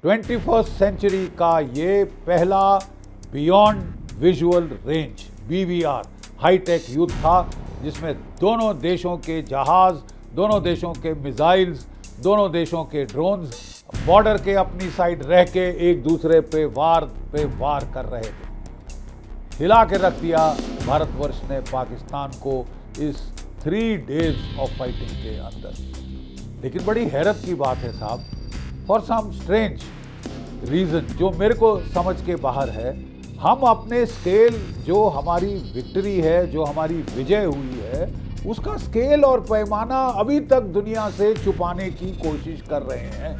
21st century का ये पहला beyond visual range BVR high tech युद्ध था, जिसमें दोनों देशों के जहाज, दोनों देशों के मिसाइल्स, दोनों देशों के ड्रोन्स बॉर्डर के अपनी साइड रह के एक दूसरे पे वार कर रहे थे। हिला के रख दिया भारतवर्ष ने पाकिस्तान को इस 3 days ऑफ फाइटिंग के अंदर। लेकिन बड़ी हैरत की बात है साहब, फॉर सम स्ट्रेंज रीजन जो मेरे को समझ के बाहर है, हम अपने स्केल, जो हमारी विक्ट्री है, जो हमारी विजय हुई है, उसका स्केल और पैमाना अभी तक दुनिया से छुपाने की कोशिश कर रहे हैं।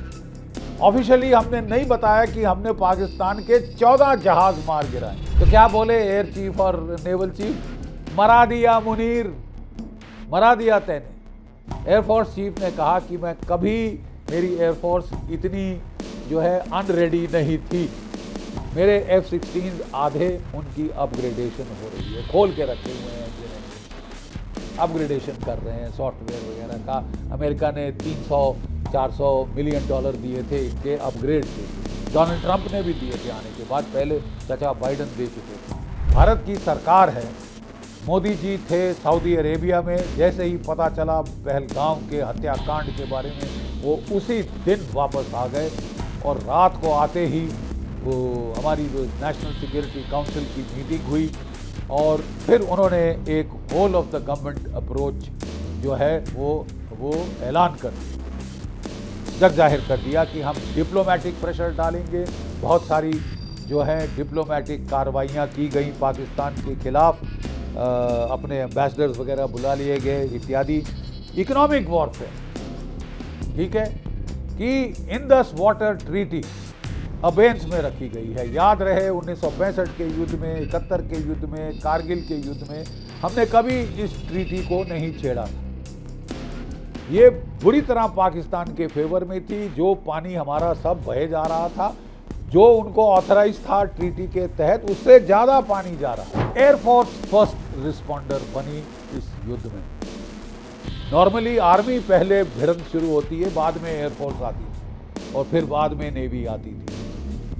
ऑफिशियली हमने नहीं बताया कि हमने पाकिस्तान के 14 जहाज मार गिराए। तो क्या बोले एयर चीफ और नेवल चीफ, मरा दिया मुनीर, मरा दिया तैने। एयरफोर्स चीफ ने कहा कि मैं कभी, मेरी एयरफोर्स इतनी जो है अनरेडी नहीं थी। मेरे F-16 आधे उनकी अपग्रेडेशन हो रही है, खोल के रखे हुए हैं, अपग्रेडेशन कर रहे हैं सॉफ्टवेयर वगैरह का। अमेरिका ने 300-400 मिलियन डॉलर दिए थे इनके अपग्रेड के। डोनाल्ड ट्रंप ने भी दिए थे आने के बाद, पहले चाचा बाइडन दे चुके थे। भारत की सरकार है, मोदी जी थे सऊदी अरेबिया में, जैसे ही पता चला पहलगाम के हत्याकांड के बारे में, वो उसी दिन वापस आ गए और रात को आते ही वो हमारी जो नेशनल सिक्योरिटी काउंसिल की मीटिंग हुई और फिर उन्होंने एक whole of the government approach जो है वो ऐलान कर जग जाहिर कर दिया कि हम डिप्लोमेटिक प्रेशर डालेंगे। बहुत सारी जो है डिप्लोमेटिक कार्रवाइयाँ की गई पाकिस्तान के खिलाफ, अपने एम्बेसडर्स वगैरह बुला लिए गए इत्यादि। इकोनॉमिक वॉरफेयर, ठीक है, कि इंडस वाटर ट्रीटी अबेंस में रखी गई है। याद रहे 1965 के युद्ध में, 71 के युद्ध में, कारगिल के युद्ध में हमने कभी इस ट्रीटी को नहीं छेड़ा था। ये बुरी तरह पाकिस्तान के फेवर में थी। जो पानी हमारा सब बहे जा रहा था, जो उनको ऑथराइज था ट्रीटी के तहत, उससे ज्यादा पानी जा रहा। एयरफोर्स फर्स्ट रिस्पॉन्डर बनी इस युद्ध में। नॉर्मली आर्मी पहले भिड़ंत शुरू होती है, बाद में एयरफोर्स आती है और फिर बाद में नेवी आती थी।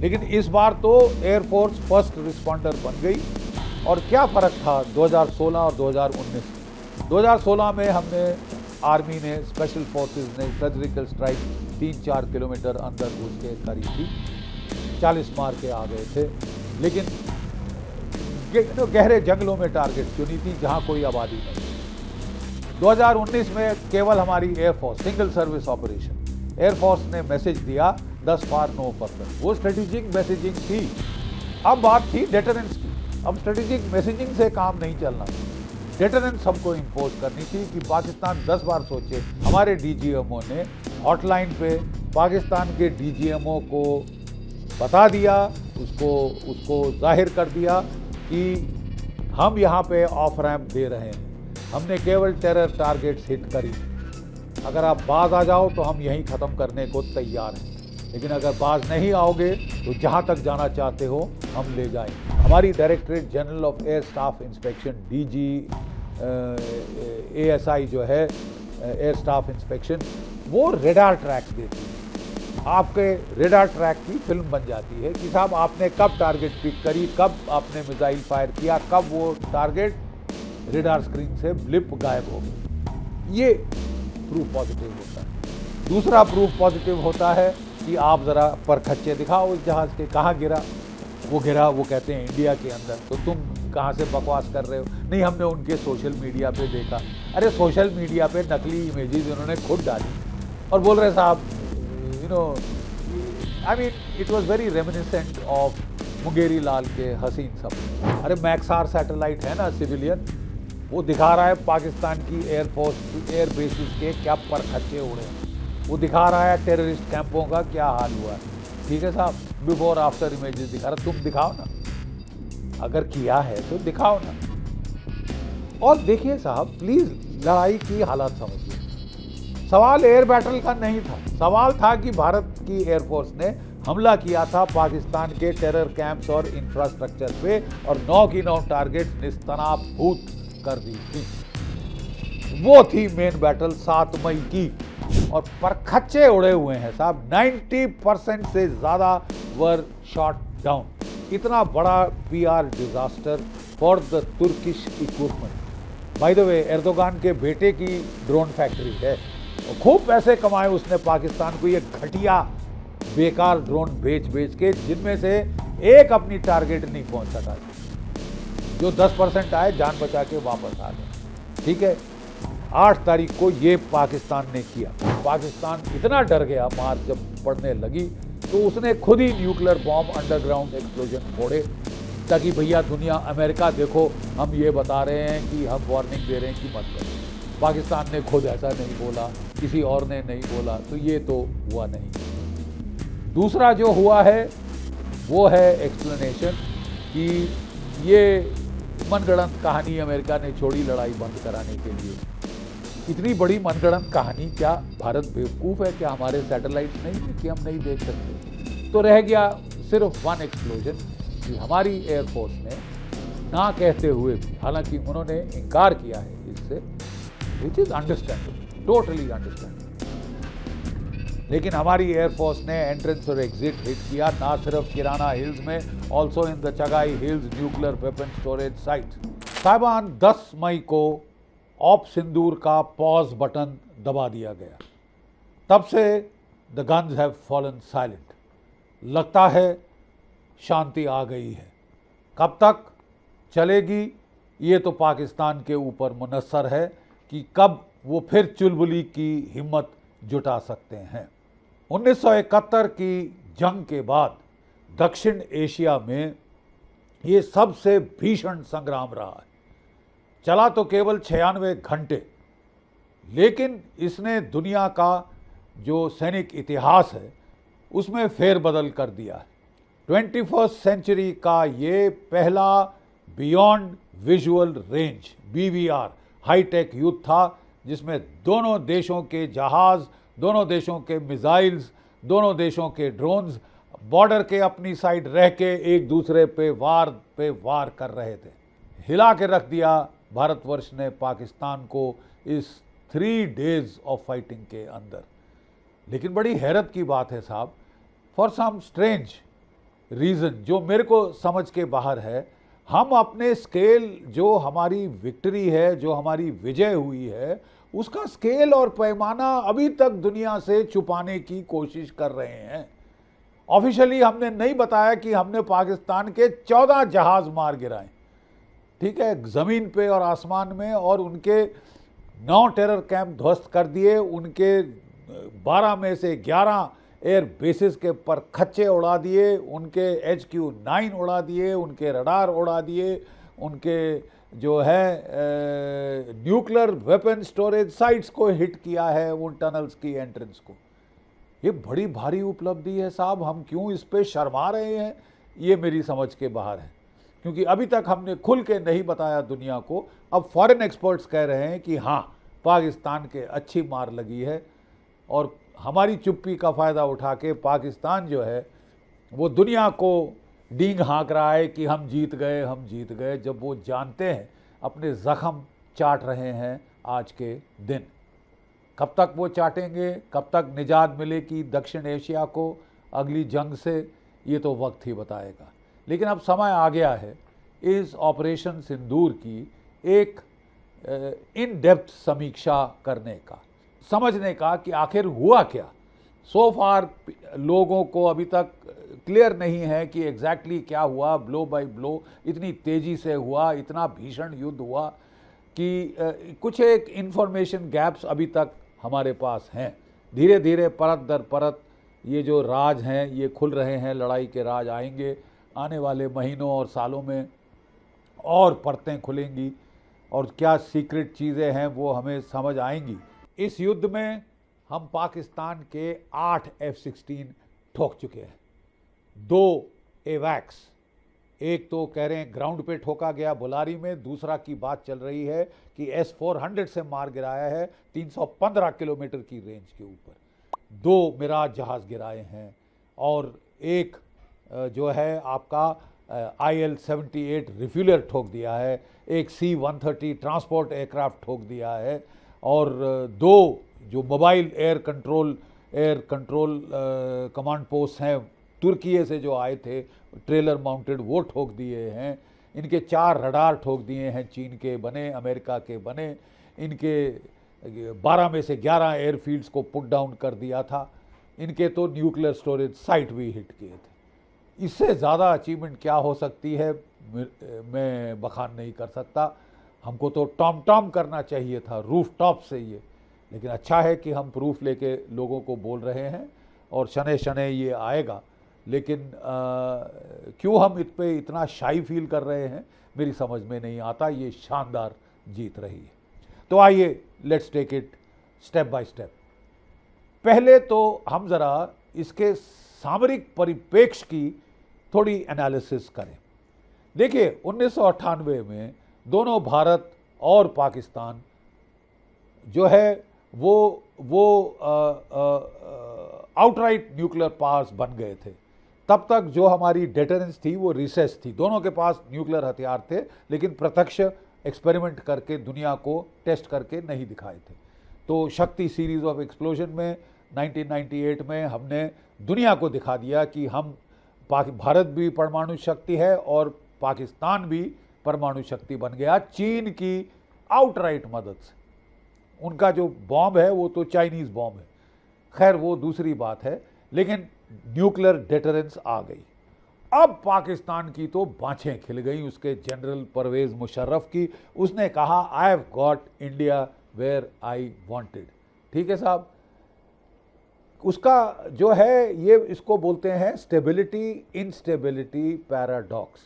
लेकिन इस बार तो एयरफोर्स फर्स्ट रिस्पॉन्डर बन गई। और क्या फ़र्क था 2016 और 2019? 2016 में हमने, आर्मी ने, स्पेशल फोर्सेस ने सर्जिकल स्ट्राइक 3-4 किलोमीटर अंदर घुस के करी थी, 40 मार के आ गए थे। लेकिन गहरे जंगलों में टारगेट चुनी थी जहाँ कोई आबादी नहीं। 2019 में केवल हमारी air force, single service operation, air force ने मैसेज दिया 10 फार नो फर्दर। वो स्ट्रेटेजिक मैसेजिंग थी। अब बात थी डेटरेंस की। अब स्ट्रेटेजिक मैसेजिंग से काम नहीं चलना, डेटरेंस हमको इम्पोज करनी थी कि पाकिस्तान 10 बार सोचे। हमारे DGMO ने हॉटलाइन पे पाकिस्तान के DGMO को बता दिया, उसको जाहिर कर दिया कि हम यहाँ पे ऑफ रैम्प दे रहे हैं, हमने केवल टेरर टारगेट्स हिट करी। अगर आप बाज आ जाओ तो हम यहीं ख़त्म करने को तैयार हैं, लेकिन अगर बाज नहीं आओगे तो जहाँ तक जाना चाहते हो हम ले जाएंगे। हमारी directorate general of air staff inspection, DG ASI जो है, एयर स्टाफ इंस्पेक्शन, वो रेडार ट्रैक देती है। आपके रेडार ट्रैक की फिल्म बन जाती है कि साहब आपने कब टारगेट पिक करी, कब आपने मिसाइल फायर किया, कब वो टारगेट रेडार स्क्रीन से ब्लिप गायब हो गई। ये प्रूफ पॉजिटिव होता है। दूसरा प्रूफ पॉजिटिव होता है कि आप ज़रा परखच्चे दिखाओ उस जहाज़ के, कहाँ गिरा। वो गिरा, वो कहते हैं इंडिया के अंदर, तो तुम कहाँ से बकवास कर रहे हो? नहीं, हमने उनके सोशल मीडिया पे देखा। अरे सोशल मीडिया पे नकली इमेजेस उन्होंने खुद डाली और बोल रहे साहब, you know, I mean it was very reminiscent of Mungeri Lal के हसीन सपने। अरे मैक्सार सैटेलाइट है ना, सिविलियन, वो दिखा रहा है पाकिस्तान की एयरफोर्स, एयर बेसिस के क्या परखच्चे उड़े हैं। वो दिखा रहा है टेररिस्ट कैंपों का क्या हाल हुआ है। ठीक है साहब, बिफोर आफ्टर इमेजेस दिखा रहा, तुम दिखाओ ना, अगर किया है तो दिखाओ ना। और देखिए साहब, प्लीज लड़ाई की हालत समझिए। सवाल एयर बैटल का नहीं था, सवाल था कि भारत की एयरफोर्स ने हमला किया था पाकिस्तान के टेरर कैंप्स और इंफ्रास्ट्रक्चर पे और 9 की 9 टारगेट निस्तनाबूत कर दी थी। वो थी मेन बैटल 7 मई की। और परखच्चे उड़े हुए हैं साहब। 90% से ज़्यादा वर शॉट डाउन। इतना बड़ा PR disaster for the Turkish equipment. By the way, Erdogan के बेटे की ड्रोन फैक्ट्री है और खूब पैसे कमाए उसने पाकिस्तान को ये घटिया बेकार ड्रोन बेच के, जिनमें से एक अपनी टारगेट नहीं पहुंच सका। जो 10% आए जान बचा के वापस आ गए। ठीक है, 8 तारीख को ये पाकिस्तान ने किया। पाकिस्तान इतना डर गया, मार जब पड़ने लगी तो उसने खुद ही न्यूक्लियर बॉम्ब अंडरग्राउंड एक्सप्लोजन फोड़े, ताकि भैया दुनिया, अमेरिका देखो हम ये बता रहे हैं कि हम वार्निंग दे रहे हैं कि मत करो। पाकिस्तान ने खुद ऐसा नहीं बोला, किसी और ने नहीं बोला, तो ये तो हुआ नहीं। दूसरा जो हुआ है वो है एक्सप्लेनेशन कि ये मनगढ़ंत कहानी अमेरिका ने छोड़ी लड़ाई बंद कराने के लिए। इतनी बड़ी मनगढ़ंत कहानी, क्या भारत बेवकूफ़ है? क्या हमारे सैटेलाइट नहीं है कि हम नहीं देख सकते? तो रह गया सिर्फ वन एक्सप्लोजन कि हमारी एयरफोर्स ने ना कहते हुए भी, हालांकि उन्होंने इनकार किया है इससे, which is understandable, totally understandable, लेकिन हमारी एयरफोर्स ने एंट्रेंस और एग्जिट हिट किया, ना सिर्फ किराना हिल्स में, also in the Chagai hills nuclear weapon storage site. साहिबान, 10 मई को ऑप सिंदूर का पॉज बटन दबा दिया गया। तब से the guns have fallen silent. लगता है शांति आ गई है। कब तक चलेगी ये तो पाकिस्तान के ऊपर मुनस्सर है कि कब वो फिर चुलबुली की हिम्मत जुटा सकते हैं। 1971 की जंग के बाद दक्षिण एशिया में ये सबसे भीषण संग्राम रहा है। चला तो केवल 96 घंटे, लेकिन इसने दुनिया का जो सैनिक इतिहास है उसमें फेरबदल कर दिया है। 21st सेंचुरी का ये पहला beyond visual range BVR high tech युद्ध था, जिसमें दोनों देशों के जहाज, दोनों देशों के मिसाइल्स, दोनों देशों के ड्रोन्स बॉर्डर के अपनी साइड रह के एक दूसरे पे वार कर रहे थे। हिला के रख दिया भारतवर्ष ने पाकिस्तान को इस 3 डेज ऑफ फाइटिंग के अंदर। लेकिन बड़ी हैरत की बात है साहब, फॉर सम स्ट्रेंज रीज़न जो मेरे को समझ के बाहर है, हम अपने स्केल, जो हमारी विक्ट्री है, जो हमारी विजय हुई है, उसका स्केल और पैमाना अभी तक दुनिया से छुपाने की कोशिश कर रहे हैं। ऑफिशियली हमने नहीं बताया कि हमने पाकिस्तान के 14 जहाज मार गिराए, ठीक है, ज़मीन पे और आसमान में, और उनके 9 टेरर कैंप ध्वस्त कर दिए, उनके 12 में से 11 एयर बेसिस के पर खच्चे उड़ा दिए, उनके HQ-9 उड़ा दिए, उनके रडार उड़ा दिए, उनके जो है न्यूक्लियर वेपन स्टोरेज साइट्स को हिट किया है, उन टनल्स की एंट्रेंस को। ये बड़ी भारी उपलब्धि है साहब, हम क्यों इस पे शर्मा रहे हैं, ये मेरी समझ के बाहर है। क्योंकि अभी तक हमने खुल के नहीं बताया दुनिया को। अब फॉरेन एक्सपर्ट्स कह रहे हैं कि हाँ, पाकिस्तान के अच्छी मार लगी है, और हमारी चुप्पी का फ़ायदा उठा के पाकिस्तान जो है वो दुनिया को डींग हाँक रहा है कि हम जीत गए, हम जीत गए, जब वो जानते हैं अपने ज़ख्म चाट रहे हैं आज के दिन। कब तक वो चाटेंगे, कब तक निजात मिलेगी दक्षिण एशिया को अगली जंग से, ये तो वक्त ही बताएगा। लेकिन अब समय आ गया है इस ऑपरेशन सिंदूर की एक इन डेप्थ समीक्षा करने का, समझने का कि आखिर हुआ क्या। सो फार लोगों को अभी तक क्लियर नहीं है कि एग्जैक्टली क्या हुआ, ब्लो बाय ब्लो इतनी तेज़ी से हुआ, इतना भीषण युद्ध हुआ कि कुछ एक इन्फॉर्मेशन गैप्स अभी तक हमारे पास हैं। धीरे धीरे परत दर परत ये जो राज हैं ये खुल रहे हैं, लड़ाई के राज आएंगे आने वाले महीनों और सालों में, और परतें खुलेंगी और क्या सीक्रेट चीज़ें हैं वो हमें समझ आएंगी। इस युद्ध में हम पाकिस्तान के 8 F-16 ठोक चुके हैं, 2 एवैक्स, एक तो कह रहे हैं ग्राउंड पे ठोका गया बुलारी में, दूसरा की बात चल रही है कि S-400 से मार गिराया है 315 किलोमीटर की रेंज के ऊपर। 2 मिराज जहाज़ गिराए हैं, और एक जो है आपका IL-78 रिफ्यूलर ठोक दिया है, एक C-130 ट्रांसपोर्ट एयरक्राफ्ट ठोक दिया है, और दो जो mobile air control command post हैं तुर्की से जो आए थे ट्रेलर माउंटेड, वो ठोक दिए हैं। इनके 4 रडार ठोक दिए हैं, चीन के बने, अमेरिका के बने। इनके 12 में से 11 एयरफील्ड्स को पुट डाउन कर दिया था। इनके तो न्यूक्लियर स्टोरेज साइट भी हिट किए थे। इससे ज़्यादा अचीवमेंट क्या हो सकती है मैं बखान नहीं कर सकता। हमको तो टॉम करना चाहिए था रूफ टॉप से ये, लेकिन अच्छा है कि हम प्रूफ लेके लोगों को बोल रहे हैं और शनै शनै ये आएगा। लेकिन क्यों हम इत पे इतना शाई फील कर रहे हैं मेरी समझ में नहीं आता। ये शानदार जीत रही है। तो आइए let's take it step by step. पहले तो हम ज़रा इसके सामरिक परिप्रेक्ष्य की थोड़ी एनालिसिस करें। देखिए 1998 में दोनों भारत और पाकिस्तान जो है वो आउटराइट न्यूक्लियर पावर्स बन गए थे। तब तक जो हमारी डेटरेंस थी वो रिसेस थी। दोनों के पास न्यूक्लियर हथियार थे, लेकिन प्रत्यक्ष एक्सपेरिमेंट करके दुनिया को टेस्ट करके नहीं दिखाए थे। तो शक्ति सीरीज ऑफ एक्सप्लोजन में 1998 में हमने दुनिया को दिखा दिया कि हम भारत भी परमाणु शक्ति है और पाकिस्तान भी परमाणु शक्ति बन गया चीन की आउटराइट मदद से। उनका जो बॉम्ब है वो तो चाइनीज़ बॉम्ब है, खैर वो दूसरी बात है, लेकिन न्यूक्लियर डेटरेंस आ गई। अब पाकिस्तान की तो बाँछें खिल गई उसके जनरल परवेज़ मुशर्रफ की। उसने कहा I have got India where I wanted. ठीक है साहब, उसका जो है ये इसको बोलते हैं stability instability paradox.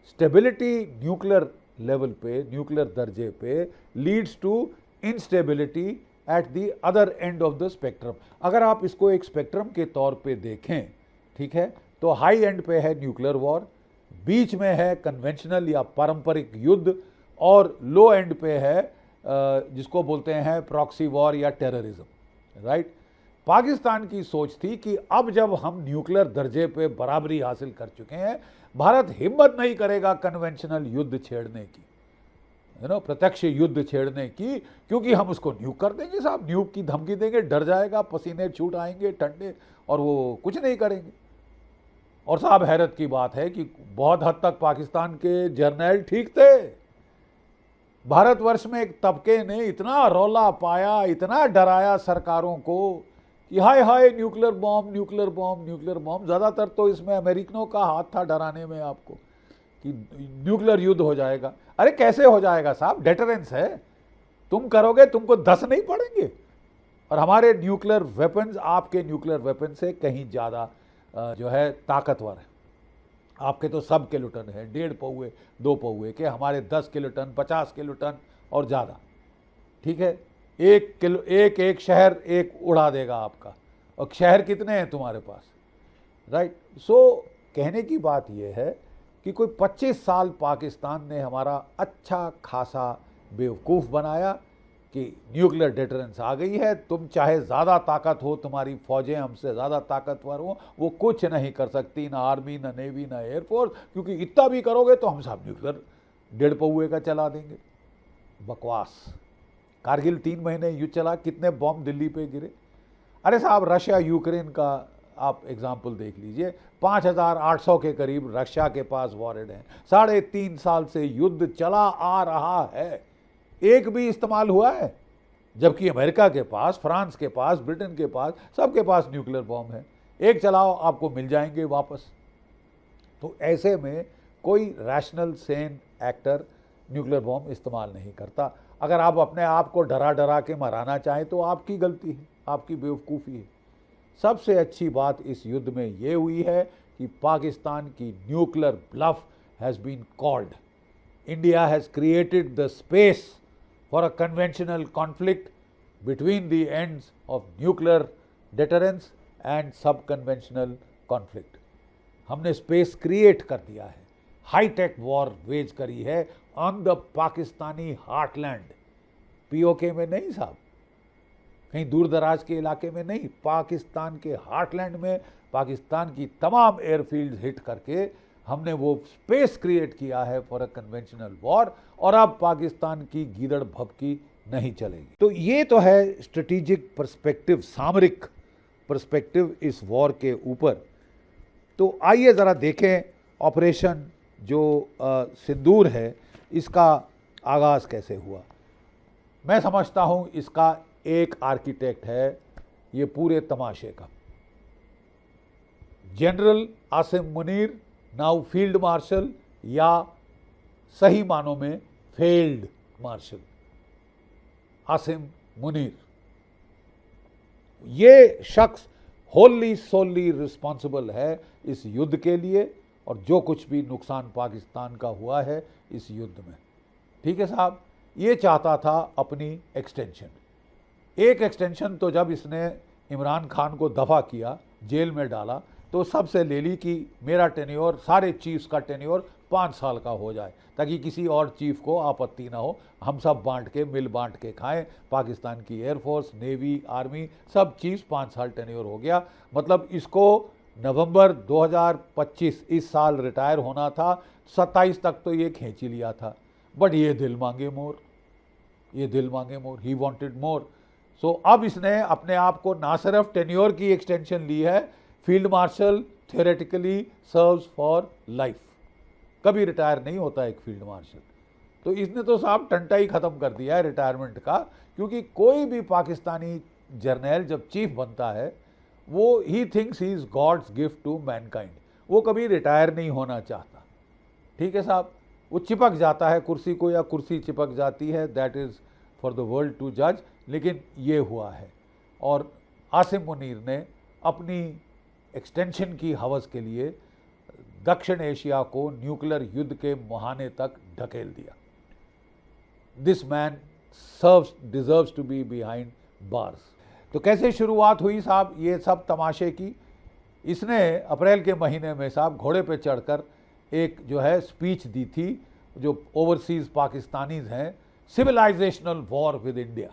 Stability nuclear level पे, न्यूक्लियर दर्जे पे leads to instability at the other end of the spectrum. अगर आप इसको एक स्पेक्ट्रम के तौर पे देखें, ठीक है, तो हाई एंड पे है न्यूक्लियर वॉर, बीच में है कन्वेंशनल या पारंपरिक युद्ध, और लो एंड पे है जिसको बोलते हैं प्रॉक्सी वॉर या टेररिज्म। राइट। पाकिस्तान की सोच थी कि अब जब हम न्यूक्लियर दर्जे पे बराबरी हासिल कर चुके हैं, भारत हिम्मत नहीं करेगा कन्वेंशनल युद्ध छेड़ने की, प्रत्यक्ष युद्ध छेड़ने की, क्योंकि हम उसको न्यूक कर देंगे साहब, न्यूक की धमकी देंगे, डर जाएगा, पसीने छूट आएंगे ठंडे, और वो कुछ नहीं करेंगे। और साहब हैरत की बात है कि बहुत हद तक पाकिस्तान के जर्नैल ठीक थे। भारतवर्ष में एक तबके ने इतना रौला पाया, इतना डराया सरकारों को कि हाय हाय nuclear bomb nuclear bomb nuclear bomb. ज़्यादातर तो इसमें अमेरिकनों का हाथ था डराने में आपको कि न्यूक्लियर युद्ध हो जाएगा। अरे कैसे हो जाएगा साहब, डेटरेंस है, तुम करोगे तुमको 10 नहीं पड़ेंगे। और हमारे न्यूक्लियर वेपन्स आपके न्यूक्लियर वेपन से कहीं ज़्यादा जो है ताकतवर है। आपके तो सब किलोटन है, 1.5 पौए 2 पौए के, हमारे 10 किलोटन 50 किलोटन और ज़्यादा। ठीक है, एक शहर एक उड़ा देगा आपका, और शहर कितने हैं तुम्हारे पास। राइट। सो कहने की बात यह है कि कोई 25 साल पाकिस्तान ने हमारा अच्छा खासा बेवकूफ़ बनाया कि न्यूक्लियर डेटरेंस आ गई है, तुम चाहे ज़्यादा ताकत हो, तुम्हारी फ़ौजें हमसे ज़्यादा ताकतवर हो, वो कुछ नहीं कर सकती, ना आर्मी ना नेवी ना एयरफोर्स, क्योंकि इतना भी करोगे तो हम साहब न्यूक्लियर 1.5 पौए का चला देंगे। बकवास। कारगिल 3 महीने युद्ध चला, कितने बॉम्ब दिल्ली पे गिरे। अरे साहब रशिया यूक्रेन का आप एग्जाम्पल देख लीजिए, 5800 के करीब रशिया के पास वॉरेड हैं, 3.5 साल से युद्ध चला आ रहा है, एक भी इस्तेमाल हुआ है। जबकि अमेरिका के पास, फ्रांस के पास, ब्रिटेन के पास, सबके पास न्यूक्लियर बॉम्ब है, एक चलाओ आपको मिल जाएंगे वापस। तो ऐसे में कोई rational Sen actor nuclear bomb इस्तेमाल नहीं करता। अगर आप अपने आप को डरा डरा के मराना चाहें तो आपकी गलती है, आपकी बेवकूफ़ी है। सबसे अच्छी बात इस युद्ध में ये हुई है कि पाकिस्तान की nuclear bluff has been called. India has created the space for a conventional conflict between the ends of nuclear deterrence and sub conventional conflict. हमने स्पेस क्रिएट कर दिया है, हाईटेक वॉर वेज करी है on the Pakistani heartland. POK में नहीं साहब, कहीं दूर दराज के इलाके में नहीं, पाकिस्तान के हार्टलैंड में पाकिस्तान की तमाम एयरफील्ड हिट करके हमने वो स्पेस क्रिएट किया है फॉर अ कन्वेंशनल वॉर। और अब पाकिस्तान की गीदड़ भभकी नहीं चलेगी। तो ये तो है स्ट्रेटेजिक पर्सपेक्टिव, सामरिक पर्सपेक्टिव इस वॉर के ऊपर। तो आइए ज़रा देखें ऑपरेशन जो सिंदूर है इसका आगाज़ कैसे हुआ। मैं समझता हूँ इसका एक आर्किटेक्ट है ये पूरे तमाशे का, general Asim Munir, now field marshal या सही मानों में फेल्ड मार्शल आसिम मुनीर। ये शख्स होली सोली रिस्पॉन्सिबल है इस युद्ध के लिए और जो कुछ भी नुकसान पाकिस्तान का हुआ है इस युद्ध में। ठीक है साहब, ये चाहता था अपनी एक्सटेंशन। एक एक्सटेंशन तो जब इसने इमरान खान को दफा किया, जेल में डाला, तो सबसे ले ली कि मेरा टेन्योर, सारे चीफ्स का टेन्योर 5 साल का हो जाए ताकि किसी और चीफ को आपत्ति ना हो, हम सब बांट के मिल बांट के खाएं। पाकिस्तान की एयरफोर्स, नेवी, आर्मी सब चीफ्स 5 साल टेन्योर हो गया। मतलब इसको नवंबर 2025 इस साल रिटायर होना था, 27 तक तो ये खींच ही लिया था। बट ये दिल मांगे मोर, ये दिल मांगे मोर, ही वांटेड मोर। सो अब इसने अपने आप को ना सिर्फ टेन्योर की एक्सटेंशन ली है, field marshal theoretically serves for life, कभी रिटायर नहीं होता एक फील्ड मार्शल। तो इसने तो साहब टंटा ही खत्म कर दिया है रिटायरमेंट का, क्योंकि कोई भी पाकिस्तानी जर्नैल जब चीफ बनता है वो ही thinks he is God's gift to mankind, वो कभी रिटायर नहीं होना चाहता। ठीक है साहब, वो चिपक जाता है कुर्सी को या कुर्सी चिपक जाती है, that is for the world to जज। लेकिन ये हुआ है और आसिम मुनीर ने अपनी एक्सटेंशन की हवस के लिए दक्षिण एशिया को न्यूक्लियर युद्ध के मुहाने तक ढकेल दिया। This man deserves to be behind bars. तो कैसे शुरुआत हुई साहब ये सब तमाशे की? इसने अप्रैल के महीने में साहब घोड़े पे चढ़कर एक जो है स्पीच दी थी, जो ओवरसीज पाकिस्तानीज हैं, civilisational war with India,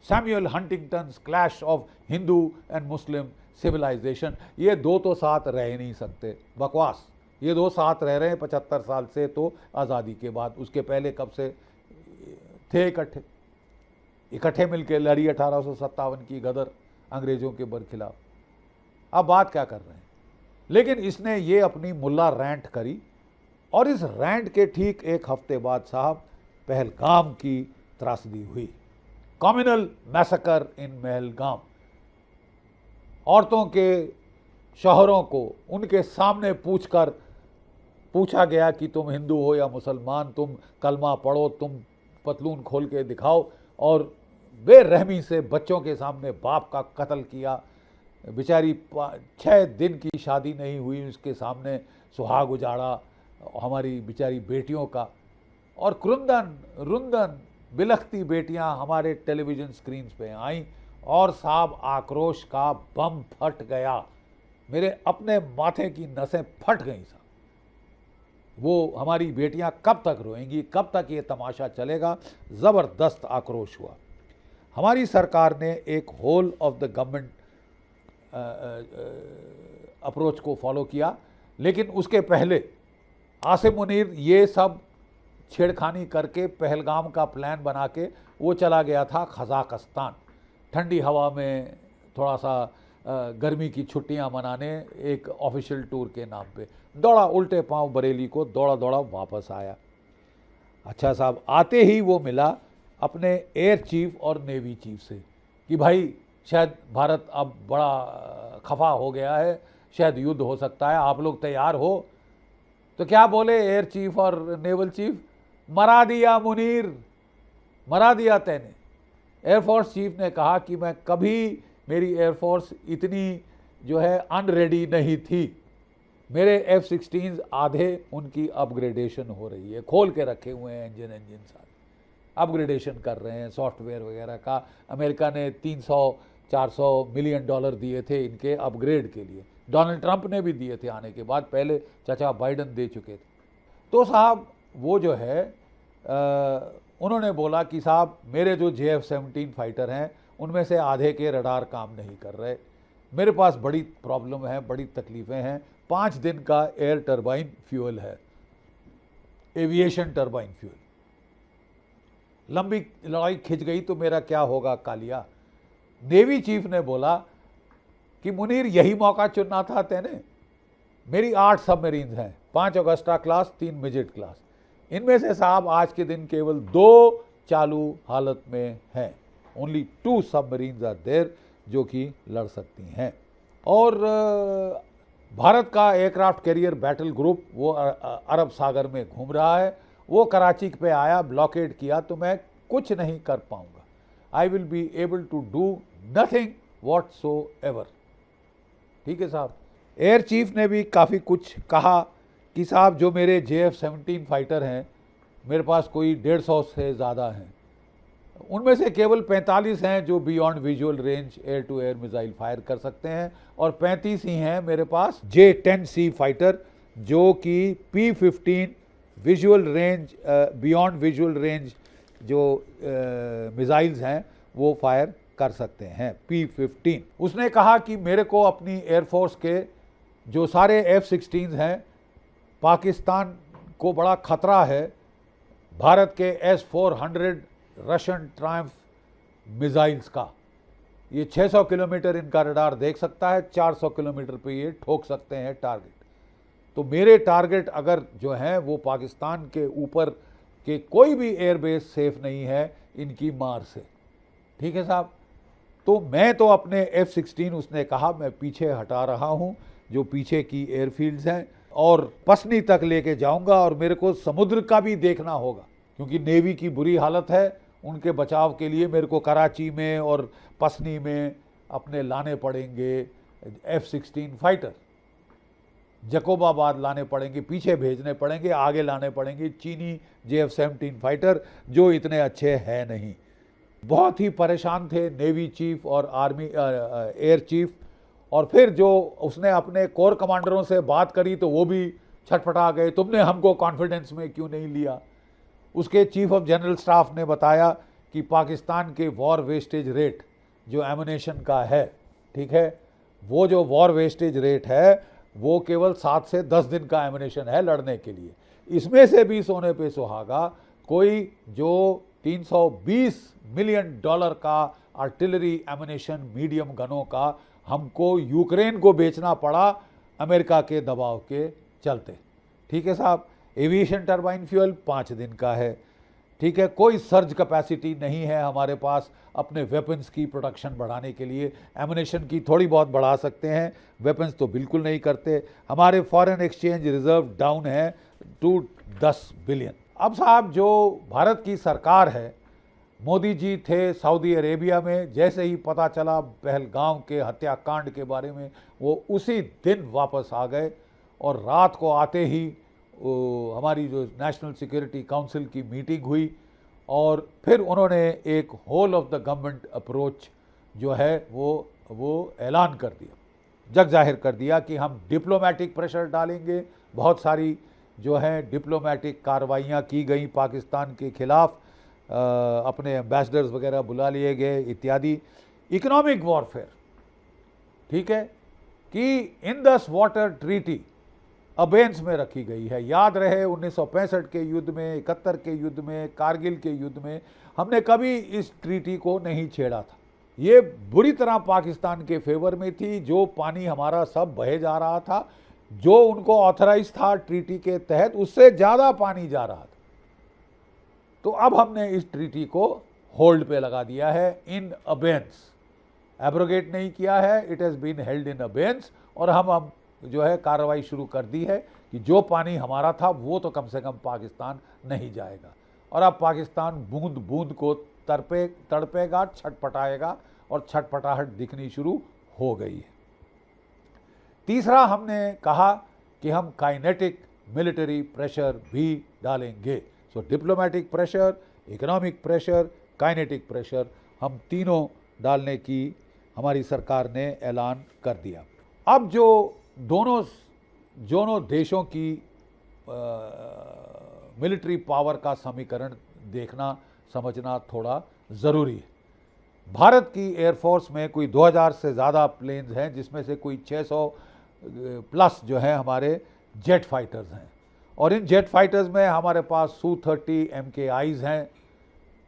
Samuel Huntington's clash of Hindu and Muslim civilisation. ये दो तो साथ रह नहीं सकते, बकवास। ये दो साथ रह रहे हैं 75 साल से, तो आज़ादी के बाद। उसके पहले कब से थे इकट्ठे मिलके लड़ी 1857 की गदर अंग्रेज़ों के बरखिलाफ। अब बात क्या कर रहे हैं? लेकिन इसने ये अपनी मुल्ला रैंट करी और इस रैंट के ठीक एक हफ्ते बाद साहब पहलगाम की त्रासदी हुई, कम्युनल मैसेकर इन पहलगाम। औरतों के शौहरों को उनके सामने पूछा गया कि तुम हिंदू हो या मुसलमान, तुम कलमा पढ़ो, तुम पतलून खोल के दिखाओ, और बेरहमी से बच्चों के सामने बाप का कत्ल किया। बेचारी 6 दिन की शादी नहीं हुई, उसके सामने सुहाग उजाड़ा हमारी बेचारी बेटियों का, और क्रुंदन रुंदन बिलखती बेटियां हमारे टेलीविज़न स्क्रीन पे आईं और साहब आक्रोश का बम फट गया। मेरे अपने माथे की नसें फट गईं साहब। वो हमारी बेटियां कब तक रोएंगी, कब तक ये तमाशा चलेगा? ज़बरदस्त आक्रोश हुआ। हमारी सरकार ने एक whole of the government approach को फॉलो किया, लेकिन उसके पहले आसिम मुनीर ये सब छेड़खानी करके पहलगाम का प्लान बना के वो चला गया था कजाकिस्तान, ठंडी हवा में थोड़ा सा गर्मी की छुट्टियां मनाने, एक ऑफिशियल टूर के नाम पे। दौड़ा उल्टे पांव बरेली को, दौड़ा दौड़ा वापस आया। अच्छा साहब, आते ही वो मिला अपने एयर चीफ और नेवी चीफ से कि भाई शायद भारत अब बड़ा खफा हो गया है, शायद युद्ध हो सकता है, आप लोग तैयार हो? तो क्या बोले एयर चीफ और नेवल चीफ? मरा दिया मुनीर, मरा दिया तैने। एयरफोर्स चीफ ने कहा कि मैं कभी, मेरी एयरफोर्स इतनी जो है अनरेडी नहीं थी, मेरे F-16 आधे उनकी अपग्रेडेशन हो रही है, खोल के रखे हुए हैं इंजन सारे, अपग्रेडेशन कर रहे हैं सॉफ्टवेयर वगैरह का। अमेरिका ने 300-400 मिलियन डॉलर दिए थे इनके अपग्रेड के लिए, डोनाल्ड ट्रंप ने भी दिए थे आने के बाद, पहले चाचा बाइडन दे चुके थे। तो साहब वो जो है उन्होंने बोला कि साहब मेरे जो JF-17 फाइटर हैं उनमें से आधे के रडार काम नहीं कर रहे, मेरे पास बड़ी प्रॉब्लम है, बड़ी तकलीफ़ें हैं, 5 दिन का एयर टरबाइन फ्यूल है, एविएशन टरबाइन फ्यूल। लंबी लड़ाई खिंच गई तो मेरा क्या होगा कालिया। नेवी चीफ ने बोला कि मुनीर यही मौका चुनना था तेने। मेरी 8 सबमरीन्स हैं, 5 अगस्टा क्लास, 3 मिजेट क्लास। इनमें से साहब आज के दिन केवल 2 चालू हालत में हैं। ओनली 2 सबमरीन्स आर देयर जो कि लड़ सकती हैं। और भारत का एयरक्राफ्ट कैरियर बैटल ग्रुप वो अरब सागर में घूम रहा है। वो कराची पे आया, ब्लॉकेड किया तो मैं कुछ नहीं कर पाऊंगा। I will be able to do nothing whatsoever. ठीक है साहब। एयर चीफ ने भी काफ़ी कुछ कहा कि साहब जो मेरे JF-17 फाइटर हैं, मेरे पास कोई 150 से ज़्यादा हैं, उनमें से केवल 45 हैं जो beyond visual range air to air missile fire कर सकते हैं, और 35 ही हैं मेरे पास J-10C फाइटर जो कि P-15 visual range beyond visual range जो मिसाइल्स हैं वो फायर कर सकते हैं, P-15। उसने कहा कि मेरे को अपनी एयरफोर्स के जो सारे F-16 हैं, पाकिस्तान को बड़ा खतरा है भारत के S-400 रशियन ट्रायम्फ मिसाइल्स का। ये 600 किलोमीटर इनका रडार देख सकता है, 400 किलोमीटर पे ये ठोक सकते हैं टारगेट। तो मेरे टारगेट अगर जो हैं वो पाकिस्तान के ऊपर के कोई भी एयरबेस सेफ नहीं है इनकी मार से। ठीक है साहब। तो मैं तो अपने F-16 उसने कहा मैं पीछे हटा रहा हूं, जो पीछे की एयरफील्ड्स हैं, और पसनी तक लेके जाऊंगा, और मेरे को समुद्र का भी देखना होगा क्योंकि नेवी की बुरी हालत है। उनके बचाव के लिए मेरे को कराची में और पसनी में अपने लाने पड़ेंगे F-16 फाइटर, जकोबाबाद लाने पड़ेंगे, पीछे भेजने पड़ेंगे, आगे लाने पड़ेंगे चीनी JF-17 फाइटर जो इतने अच्छे हैं नहीं। बहुत ही परेशान थे नेवी चीफ और आर्मी एयर चीफ। और फिर जो उसने अपने कोर कमांडरों से बात करी तो वो भी छटपटा गए, तुमने हमको कॉन्फिडेंस में क्यों नहीं लिया। उसके चीफ ऑफ जनरल स्टाफ ने बताया कि पाकिस्तान के वॉर वेस्टेज रेट जो एमुनेशन का है, ठीक है, वो जो वॉर वेस्टेज रेट है वो केवल 7 से 10 दिन का एमुनेशन है लड़ने के लिए। इसमें से भी सोने पे सुहागा कोई जो $320 मिलियन का आर्टिलरी एमुनेशन मीडियम गनों का हमको यूक्रेन को बेचना पड़ा अमेरिका के दबाव के चलते। ठीक है साहब। एविएशन टरबाइन फ्यूल 5 दिन का है। ठीक है। कोई सर्ज कैपेसिटी नहीं है हमारे पास अपने वेपन्स की प्रोडक्शन बढ़ाने के लिए। एमुनेशन की थोड़ी बहुत बढ़ा सकते हैं, वेपन्स तो बिल्कुल नहीं करते। हमारे फॉरेन एक्सचेंज रिजर्व डाउन है टू 10 बिलियन। अब साहब जो भारत की सरकार है, मोदी जी थे सऊदी अरेबिया में, जैसे ही पता चला पहलगाम के हत्याकांड के बारे में वो उसी दिन वापस आ गए, और रात को आते ही हमारी जो नेशनल सिक्योरिटी काउंसिल की मीटिंग हुई, और फिर उन्होंने एक whole of the government approach जो है वो ऐलान कर दिया, जग जाहिर कर दिया कि हम डिप्लोमेटिक प्रेशर डालेंगे। बहुत सारी जो है डिप्लोमेटिक कार्रवाइयाँ की गई पाकिस्तान के खिलाफ, अपने एम्बेसडर्स वगैरह बुला लिए गए इत्यादि। इकोनॉमिक वॉरफेयर, ठीक है, कि इंडस वाटर ट्रीटी अबेंस में रखी गई है। याद रहे 1965 के युद्ध में, 71 के युद्ध में, कारगिल के युद्ध में हमने कभी इस ट्रीटी को नहीं छेड़ा था। ये बुरी तरह पाकिस्तान के फेवर में थी। जो पानी हमारा सब बहे जा रहा था, जो उनको ऑथराइज था ट्रीटी के तहत, उससे ज़्यादा पानी जा रहा था। तो अब हमने इस ट्रीटी को होल्ड पे लगा दिया है, इन अबेंस, एब्रोगेट नहीं किया है, it has been held in abeyance. और हम जो है कार्रवाई शुरू कर दी है कि जो पानी हमारा था वो तो कम से कम पाकिस्तान नहीं जाएगा। और अब पाकिस्तान बूंद बूंद को तड़पेगा, छटपटाएगा, और छटपटाहट दिखनी शुरू हो गई है। तीसरा हमने कहा कि हम काइनेटिक मिलिट्री प्रेशर भी डालेंगे। So diplomatic pressure, economic pressure, kinetic pressure, हम तीनों डालने की हमारी सरकार ने ऐलान कर दिया। अब जो दोनों देशों की मिलिट्री पावर का समीकरण देखना समझना थोड़ा ज़रूरी है। भारत की एयरफोर्स में कोई 2000 से ज़्यादा प्लेन्स हैं, जिसमें से कोई 600 प्लस जो हैं हमारे जेट फाइटर्स हैं। और इन जेट फाइटर्स में हमारे पास Su-30 MKIs हैं,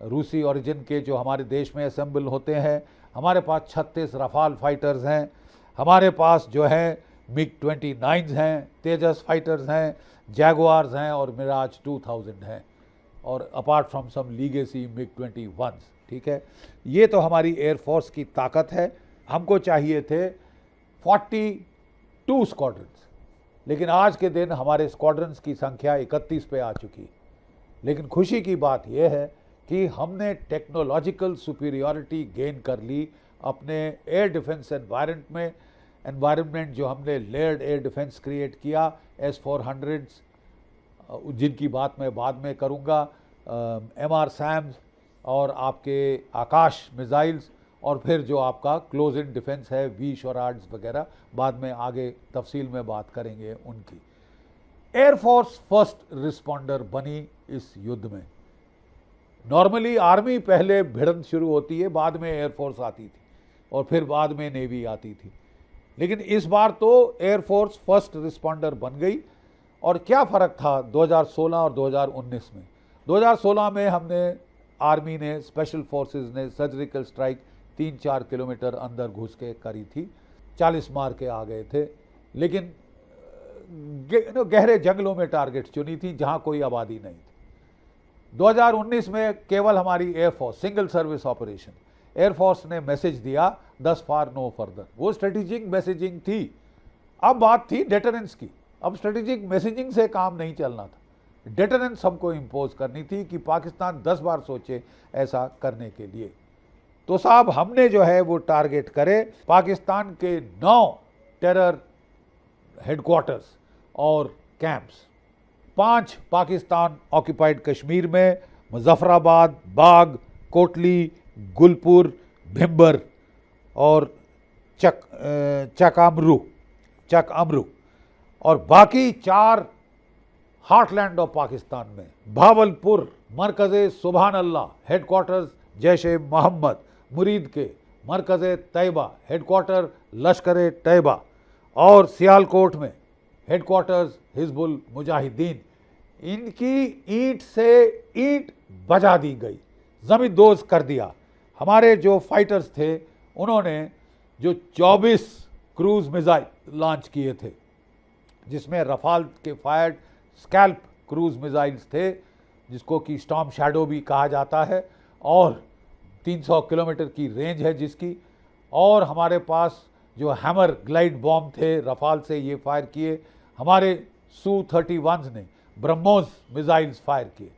रूसी ओरिजिन के जो हमारे देश में असेंबल होते हैं। हमारे पास 36 रफाल फाइटर्स हैं, हमारे पास जो है मिग 29 हैं, तेजस फाइटर्स हैं, जैगुआर्स हैं और मिराज 2000 हैं, और apart from some legacy MiG 21। ठीक है, ये तो हमारी एयरफोर्स की ताकत है। हमको चाहिए थे 42 स्क्वाड्रंस, लेकिन आज के दिन हमारे स्क्वाड्रंस की संख्या 31 पे आ चुकी। लेकिन खुशी की बात यह है कि हमने टेक्नोलॉजिकल सुपीरियॉरिटी गेन कर ली अपने एयर डिफेंस एनवायरनमेंट जो हमने लेयर्ड एयर डिफेंस क्रिएट किया, S-400s, जिनकी बात मैं बाद में करूंगा, MR-SAMs और आपके आकाश मिसाइल्स, और फिर जो आपका क्लोज इन डिफेंस है, V-SHORADs वगैरह, बाद में आगे तफसील में बात करेंगे उनकी। एयरफोर्स फर्स्ट रिस्पॉन्डर बनी इस युद्ध में। नॉर्मली आर्मी पहले भिड़ंत शुरू होती है, बाद में एयरफोर्स आती थी और फिर बाद में नेवी आती थी, लेकिन इस बार तो एयरफोर्स फर्स्ट रिस्पॉन्डर बन गई। और क्या फ़र्क था 2016 और 2019 में? 2016 में हमने आर्मी ने, स्पेशल फोर्सेस ने सर्जिकल स्ट्राइक 3-4 किलोमीटर अंदर घुस के करी थी, 40 मार के आ गए थे, लेकिन गहरे जंगलों में टारगेट चुनी थी जहां कोई आबादी नहीं थी। 2019 में केवल हमारी air force, single service operation, air force ने मैसेज दिया 10 फार नो फर्दर। वो स्ट्रेटेजिक मैसेजिंग थी। अब बात थी डेटरेंस की। अब स्ट्रेटेजिक मैसेजिंग से काम नहीं चलना था, डेटरेंस हमको इम्पोज करनी थी कि पाकिस्तान 10 बार सोचे ऐसा करने के लिए। तो साहब हमने जो है वो टारगेट करे पाकिस्तान के 9 टेरर हेडक्वार्टर्स और कैंप्स, 5 पाकिस्तान ऑक्यूपाइड कश्मीर में, मुजफ्फराबाद, बाग, कोटली, गुलपुर, भिम्बर और चक अमरू, और बाकी 4 हार्टलैंड ऑफ पाकिस्तान में, भावलपुर, मरकज़े सुभान अल्लाह, हेडक्वार्टर्स जैश ए मोहम्मद, मुरीद के, मरकज़े तैयबा, हेडक्वार्टर लश्कर तैयबा, और सियालकोट में हेडक्वार्टर्स हिजबुल मुजाहिदीन। इनकी ईंट से ईंट बजा दी गई, ज़मींदोज़ कर दिया। हमारे जो फाइटर्स थे उन्होंने जो 24 क्रूज मिसाइल लॉन्च किए थे, जिसमें रफाल के फायर्ड स्कैल्प क्रूज मिसाइल्स थे, जिसको कि स्टॉर्म शैडो भी कहा जाता है, और 300 किलोमीटर की रेंज है जिसकी। और हमारे पास जो हैमर ग्लाइड बॉम्ब थे, रफाल से ये फायर किए। हमारे Su-31s ने ब्रह्मोस मिसाइल्स फायर किए।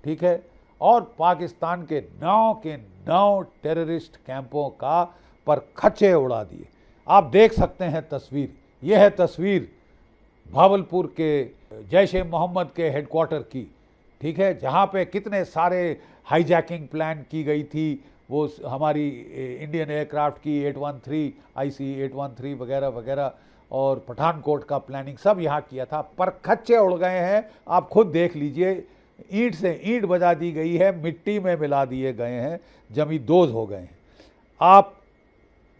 ठीक है, और पाकिस्तान के 9 टेररिस्ट कैंपों का पर खच्चे उड़ा दिए। आप देख सकते हैं तस्वीर, यह है तस्वीर भावलपुर के जैश ए मोहम्मद के हेडक्वार्टर की। ठीक है, जहाँ पे कितने सारे हाईजैकिंग प्लान की गई थी, वो हमारी इंडियन एयरक्राफ्ट की 813 IC-813 वगैरह वगैरह, और पठानकोट का प्लानिंग सब यहाँ किया था, पर खच्चे उड़ गए हैं। आप खुद देख लीजिए, ईंट से ईंट बजा दी गई है, मिट्टी में मिला दिए गए हैं, जमींदोज हो गए हैं। आप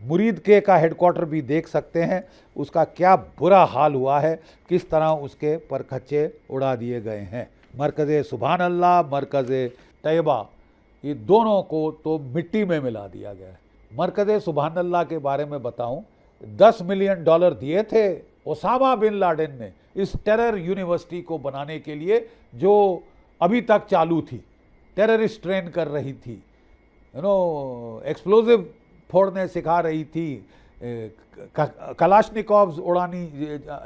मुरीद के का हेडक्वार्टर भी देख सकते हैं, उसका क्या बुरा हाल हुआ है, किस तरह उसके परखच्चे उड़ा दिए गए हैं। मरकज़े सुभान अल्लाह, मरकज़े तैयबा, ये दोनों को तो मिट्टी में मिला दिया गया है। मरकज़े सुभान अल्लाह के बारे में बताऊं, $10 मिलियन दिए थे ओसामा बिन लादेन ने इस टेरर यूनिवर्सिटी को बनाने के लिए, जो अभी तक चालू थी, टेररिस्ट ट्रेन कर रही थी, एक्सप्लोजिव फोड़ने सिखा रही थी, कलाशनिकोव्स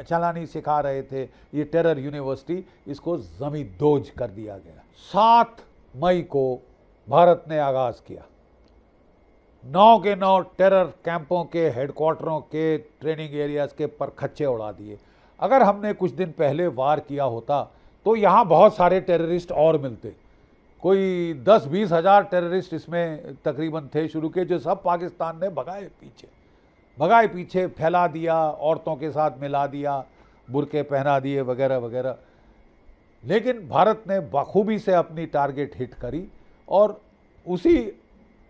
चलानी सिखा रहे थे। ये टेरर यूनिवर्सिटी, इसको जमींदोज कर दिया गया। 7 मई को भारत ने आगाज किया, 9 के 9 टेरर कैंपों के हेडक्वार्टरों के ट्रेनिंग एरियाज के परखच्चे उड़ा दिए। अगर हमने कुछ दिन पहले वार किया होता तो यहाँ बहुत सारे टेररिस्ट और मिलते, कोई 10-20 हज़ार टेररिस्ट इसमें तकरीबन थे शुरू के, जो सब पाकिस्तान ने भगाए पीछे फैला दिया, औरतों के साथ मिला दिया, बुरके पहना दिए वगैरह वगैरह। लेकिन भारत ने बखूबी से अपनी टारगेट हिट करी, और उसी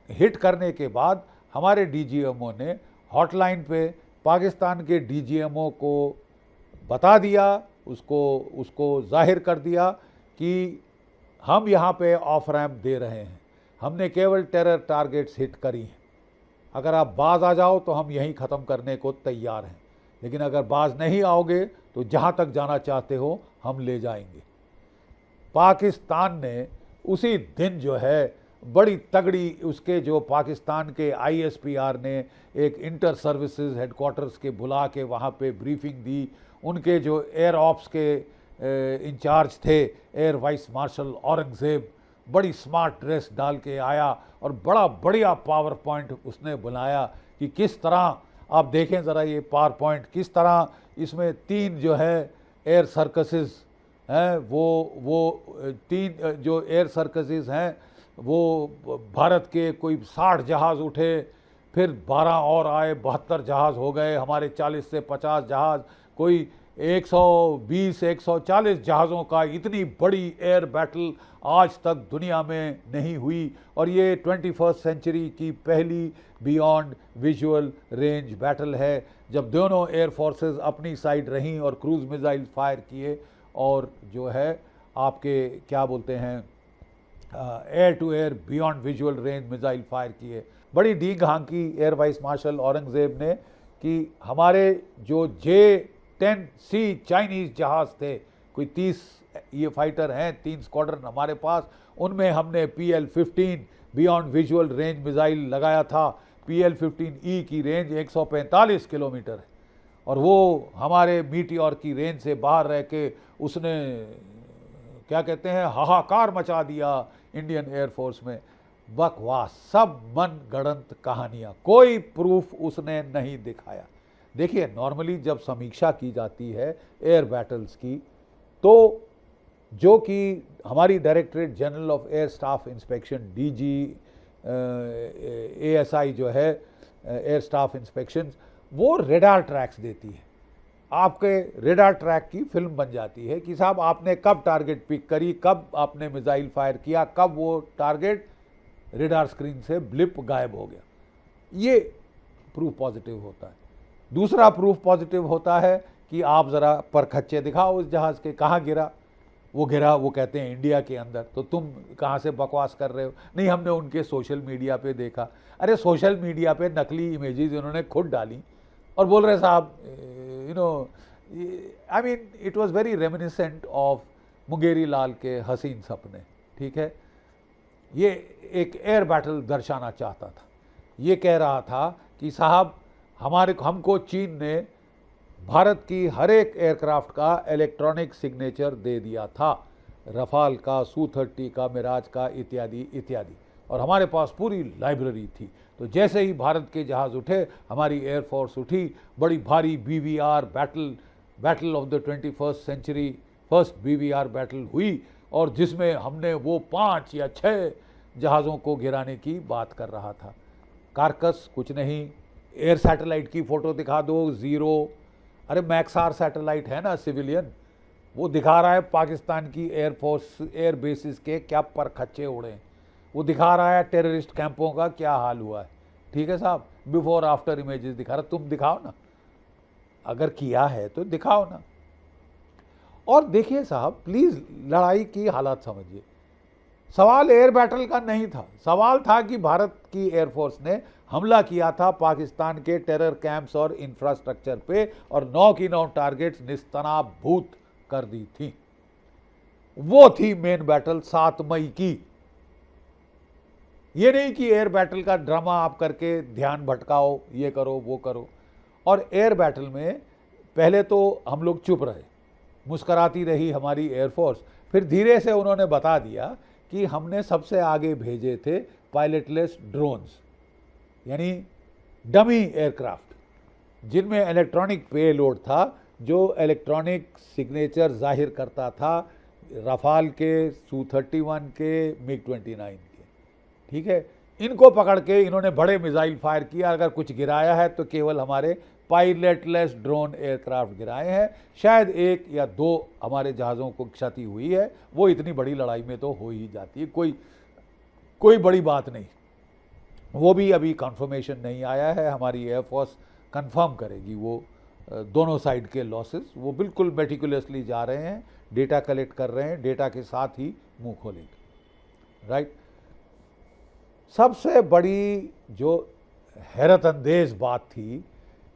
हिट करने के बाद हमारे DGMO ने हॉटलाइन पे पाकिस्तान के DGMO को बता दिया, उसको जाहिर कर दिया कि हम यहाँ पे ऑफ रैम्प दे रहे हैं, हमने केवल टेरर टारगेट्स हिट करी हैं। अगर आप बाज आ जाओ तो हम यहीं ख़त्म करने को तैयार हैं, लेकिन अगर बाज नहीं आओगे तो जहाँ तक जाना चाहते हो हम ले जाएंगे। पाकिस्तान ने उसी दिन जो है बड़ी तगड़ी, उसके जो पाकिस्तान के ISPR ने एक इंटर सर्विसेज हेडक्वार्टर्स के बुला के वहाँ पे ब्रीफिंग दी। उनके जो एयर ऑप्स के इंचार्ज थे, एयर वाइस मार्शल औरंगज़ेब, बड़ी स्मार्ट ड्रेस डाल के आया और बड़ा बढ़िया पावर पॉइंट उसने बनाया कि किस तरह, आप देखें ज़रा ये पावर पॉइंट, किस तरह इसमें 3 जो है एयर सर्कसेस हैं, वो 3 जो एयर सर्कसेस हैं वो भारत के कोई 60 जहाज़ उठे, फिर 12 और आए, 72 जहाज़ हो गए, हमारे 40 से 50 जहाज़, कोई 120-140 जहाज़ों का इतनी बड़ी एयर बैटल आज तक दुनिया में नहीं हुई। और ये 21st सेंचुरी की पहली बियॉन्ड विजुअल रेंज बैटल है, जब दोनों एयर फोर्सेस अपनी साइड रहीं और क्रूज़ मिसाइल फायर किए और जो है आपके क्या बोलते हैं air to air beyond visual range missile fire किए। बड़ी डींग हाँकी एयर वाइस मार्शल औरंगज़ेब ने कि हमारे जो J-10C चाइनीज़ जहाज़ थे, कोई 30 ये फाइटर हैं, 3 स्क्वाड्रन हमारे पास, उनमें हमने PL-15 beyond visual range missile लगाया था। PL-15E की रेंज 145 किलोमीटर है और वो हमारे मीटियोर की रेंज से बाहर रह के उसने क्या कहते हैं हाहाकार मचा दिया इंडियन एयरफोर्स में। बकवास, सब मन गढ़ंत कहानियाँ, कोई प्रूफ उसने नहीं दिखाया। देखिए नॉर्मली जब समीक्षा की जाती है एयर बैटल्स की, तो जो कि हमारी directorate general of air staff inspection DG ASI जो है एयर स्टाफ इंस्पेक्शन, वो रेडार ट्रैक्स देती है। आपके रेडार ट्रैक की फिल्म बन जाती है कि साहब आपने कब टारगेट पिक करी, कब आपने मिसाइल फायर किया, कब वो टारगेट रेडार स्क्रीन से ब्लिप गायब हो गया। ये प्रूफ पॉजिटिव होता है। दूसरा प्रूफ पॉजिटिव होता है कि आप ज़रा परखच्चे दिखाओ उस जहाज़ के, कहाँ गिरा। वो गिरा, वो कहते हैं इंडिया के अंदर, तो तुम कहाँ से बकवास कर रहे हो। नहीं, हमने उनके सोशल मीडिया पे देखा। अरे सोशल मीडिया पे नकली इमेजेस इन्होंने खुद डाली और बोल रहे साहब you know, I mean it was very reminiscent of Mungeri Lal के हसीन सपने। ठीक है, ये एक एयर बैटल दर्शाना चाहता था। ये कह रहा था कि साहब हमको चीन ने भारत की हर एक एयरक्राफ्ट का इलेक्ट्रॉनिक सिग्नेचर दे दिया था, रफाल का, Su-30 का, मिराज का, इत्यादि इत्यादि, और हमारे पास पूरी लाइब्रेरी थी। तो जैसे ही भारत के जहाज़ उठे, हमारी एयरफोर्स उठी, बड़ी भारी BVR battle of the 21st century, first BVR battle हुई, और जिसमें हमने वो 5 या 6 जहाज़ों को गिराने की बात कर रहा था। कारकस कुछ नहीं, एयर सैटेलाइट की फ़ोटो दिखा दो, ज़ीरो। अरे मैक्सार सैटेलाइट है ना सिविलियन, वो दिखा रहा है पाकिस्तान की एयरफोर्स एयर बेसिस के क्या परखच्चे उड़े, वो दिखा रहा है टेररिस्ट कैंपों का क्या हाल हुआ है। ठीक है साहब, बिफोर आफ्टर इमेजेस दिखा रहा, तुम दिखाओ ना, अगर किया है तो दिखाओ ना। और देखिए साहब, प्लीज़ लड़ाई की हालत समझिए। सवाल एयर बैटल का नहीं था, सवाल था कि भारत की एयरफोर्स ने हमला किया था पाकिस्तान के टेरर कैंप्स और इंफ्रास्ट्रक्चर पे, और 9 की 9 टारगेट्स निस्तनाबूत कर दी थी। वो थी मेन बैटल 7 मई की। ये नहीं कि एयर बैटल का ड्रामा आप करके ध्यान भटकाओ, ये करो वो करो। और एयर बैटल में पहले तो हम लोग चुप रहे, मुस्कराती रही हमारी एयरफोर्स, फिर धीरे से उन्होंने बता दिया कि हमने सबसे आगे भेजे थे पायलटलेस ड्रोन्स, यानी डमी एयरक्राफ्ट, जिनमें इलेक्ट्रॉनिक पेलोड था, जो इलेक्ट्रॉनिक सिग्नेचर जाहिर करता था रफाल के, Su-31 के, MiG-29 के। ठीक है, इनको पकड़ के इन्होंने बड़े मिसाइल फायर किया। अगर कुछ गिराया है तो केवल हमारे पायलटलेस ड्रोन एयरक्राफ्ट गिराए हैं, शायद 1 या 2 हमारे जहाज़ों को क्षति हुई है, वो इतनी बड़ी लड़ाई में तो हो ही जाती है, कोई बड़ी बात नहीं। वो भी अभी कंफर्मेशन नहीं आया है, हमारी एयरफोर्स कंफर्म करेगी वो दोनों साइड के लॉसेस। वो बिल्कुल मेटिकुलसली जा रहे हैं, डेटा कलेक्ट कर रहे हैं, डेटा के साथ ही मुंह खोलेंगे। राइट, सबसे बड़ी जो हैरत अंदेज बात थी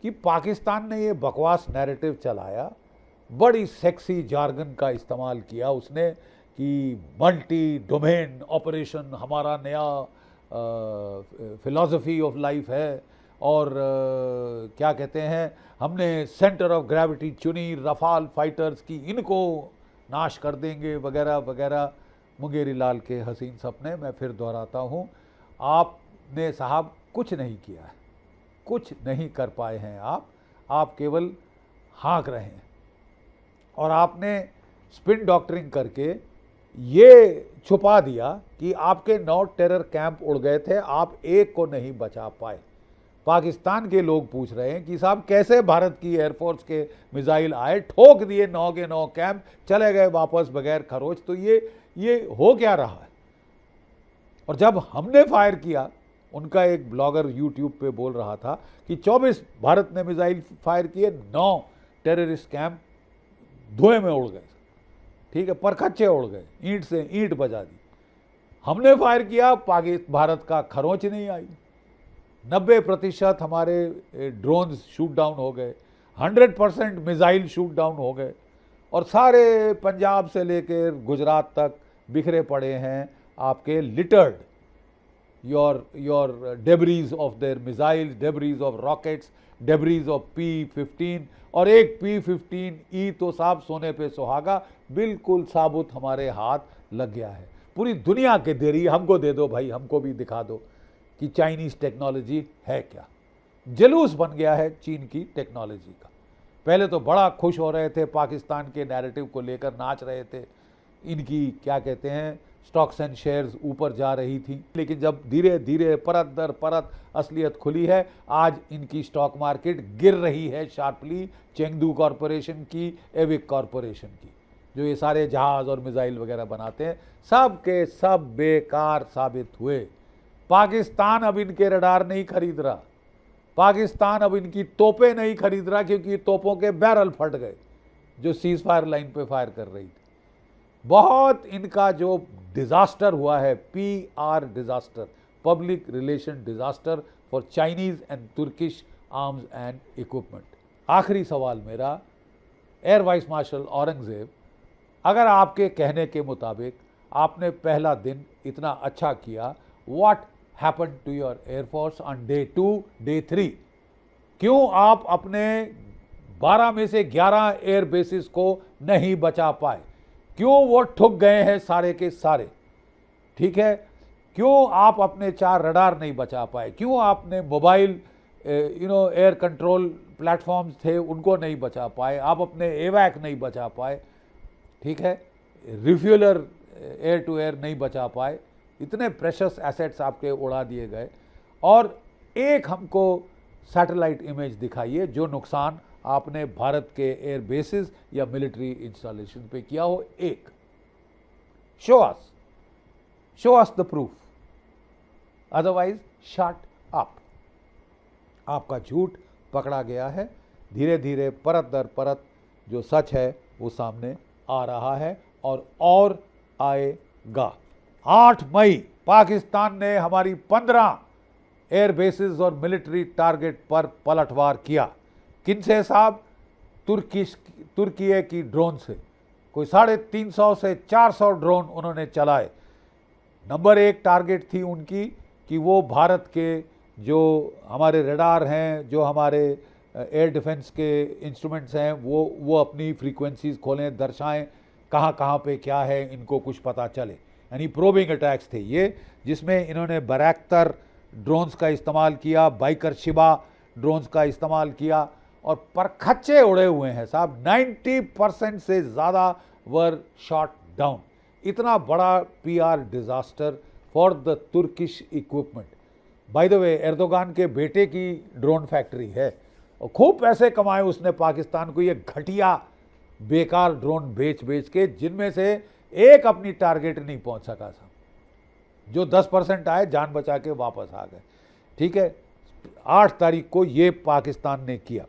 कि पाकिस्तान ने ये बकवास नैरेटिव चलाया, बड़ी सेक्सी जार्गन का इस्तेमाल किया उसने कि मल्टी डोमेन ऑपरेशन हमारा नया फिलॉसफी ऑफ लाइफ है, और क्या कहते हैं, हमने सेंटर ऑफ ग्रेविटी चुनी, रफाल फाइटर्स की, इनको नाश कर देंगे वगैरह वगैरह। मुंगेरी लाल के हसीन सपने, मैं फिर दोहराता हूँ, आपने साहब कुछ नहीं किया है, कुछ नहीं कर पाए हैं आप केवल हाँक रहे हैं। और आपने स्पिन डॉक्टरिंग करके ये छुपा दिया कि आपके 9 टेरर कैंप उड़ गए थे, आप एक को नहीं बचा पाए। पाकिस्तान के लोग पूछ रहे हैं कि साहब कैसे भारत की एयरफोर्स के मिसाइल आए, ठोक दिए 9 के 9 कैंप, चले गए वापस बगैर खरोच, तो ये हो क्या रहा है। और जब हमने फायर किया, उनका एक ब्लॉगर यूट्यूब पे बोल रहा था कि 24 भारत ने मिसाइल फायर किए, 9 टेररिस्ट कैंप धुएं में उड़ गए, ठीक है, परखच्चे उड़ गए, ईंट से ईंट बजा दी। हमने फायर किया, भारत का खरोंच नहीं आई। 90% हमारे ड्रोन शूट डाउन हो गए, 100% मिसाइल शूट डाउन हो गए, और सारे पंजाब से लेकर गुजरात तक बिखरे पड़े हैं आपके littered your debris of their missiles, debris of rockets, debris of P-15, और एक P-15E तो साहब सोने पे सुहागा, बिल्कुल साबुत हमारे हाथ लग गया है। पूरी दुनिया के दे रही, हमको दे दो भाई, हमको भी दिखा दो कि चाइनीज़ टेक्नोलॉजी है क्या। जलूस बन गया है चीन की टेक्नोलॉजी का। पहले तो बड़ा खुश हो रहे थे, पाकिस्तान के नैरेटिव को लेकर नाच रहे थे, इनकी क्या कहते हैं स्टॉक्स एंड शेयर्स ऊपर जा रही थी। लेकिन जब धीरे धीरे परत दर परत असलियत खुली है, आज इनकी स्टॉक मार्केट गिर रही है शार्पली। चेंगदू कॉरपोरेशन की, एविक कॉरपोरेशन की, जो ये सारे जहाज़ और मिसाइल वगैरह बनाते हैं, सब के सब बेकार साबित हुए। पाकिस्तान अब इनके रडार नहीं खरीद रहा, पाकिस्तान अब इनकी तोपें नहीं खरीद रहा, क्योंकि तोपों के बैरल फट गए जो सीज फायर लाइन पे फायर कर रही थी। बहुत इनका जो डिजास्टर हुआ है, PR disaster, public relation disaster for Chinese and Turkish arms and equipment. आखिरी सवाल मेरा, एयर वाइस मार्शल औरंगजेब, अगर आपके कहने के मुताबिक आपने पहला दिन इतना अच्छा किया, what happened to your air force on day 2, day 3? क्यों आप अपने 12 में से 11 एयर बेसिस को नहीं बचा पाए? क्यों वो ठुक गए हैं सारे के सारे? ठीक है, क्यों आप अपने 4 रडार नहीं बचा पाए? क्यों आपने मोबाइल एयर कंट्रोल प्लेटफॉर्म्स थे उनको नहीं बचा पाए? आप अपने एवैक नहीं बचा पाए, ठीक है, रिफ्यूलर एयर टू एयर नहीं बचा पाए। इतने प्रेशस एसेट्स आपके उड़ा दिए गए। और एक हमको सैटेलाइट इमेज दिखाइए जो नुकसान आपने भारत के एयर बेसिस या मिलिट्री इंस्टॉलेशन पे किया हो। एक show us the proof, otherwise shut up. आपका झूठ पकड़ा गया है। धीरे धीरे परत दर परत जो सच है वो सामने आ रहा है और आएगा। 8 मई पाकिस्तान ने हमारी 15 एयर बेसिस और मिलिट्री टारगेट पर पलटवार किया। किनसे साहब? तुर्की की ड्रोन से। कोई 350 से 400 ड्रोन उन्होंने चलाए। नंबर 1 टारगेट थी उनकी कि वो भारत के जो हमारे रडार हैं, जो हमारे एयर डिफेंस के इंस्ट्रूमेंट्स हैं, वो अपनी फ्रीक्वेंसीज खोलें, दर्शाएं कहाँ कहाँ पे क्या है, इनको कुछ पता चले। यानी प्रोबिंग अटैक्स थे ये, जिसमें इन्होंने बैरक्टर ड्रोन्स का इस्तेमाल किया, बाइकर शिबा ड्रोन्स का इस्तेमाल किया, और परखच्चे उड़े हुए हैं साहब। 90% से ज़्यादा वर शॉट डाउन। इतना बड़ा PR disaster for the Turkish equipment. By the way, Erdogan के बेटे की ड्रोन फैक्ट्री है और खूब पैसे कमाए उसने पाकिस्तान को ये घटिया बेकार ड्रोन बेच के, जिनमें से एक अपनी टारगेट नहीं पहुंच सका था। जो 10% आए जान बचा के वापस आ गए। ठीक है, 8 तारीख को ये पाकिस्तान ने किया।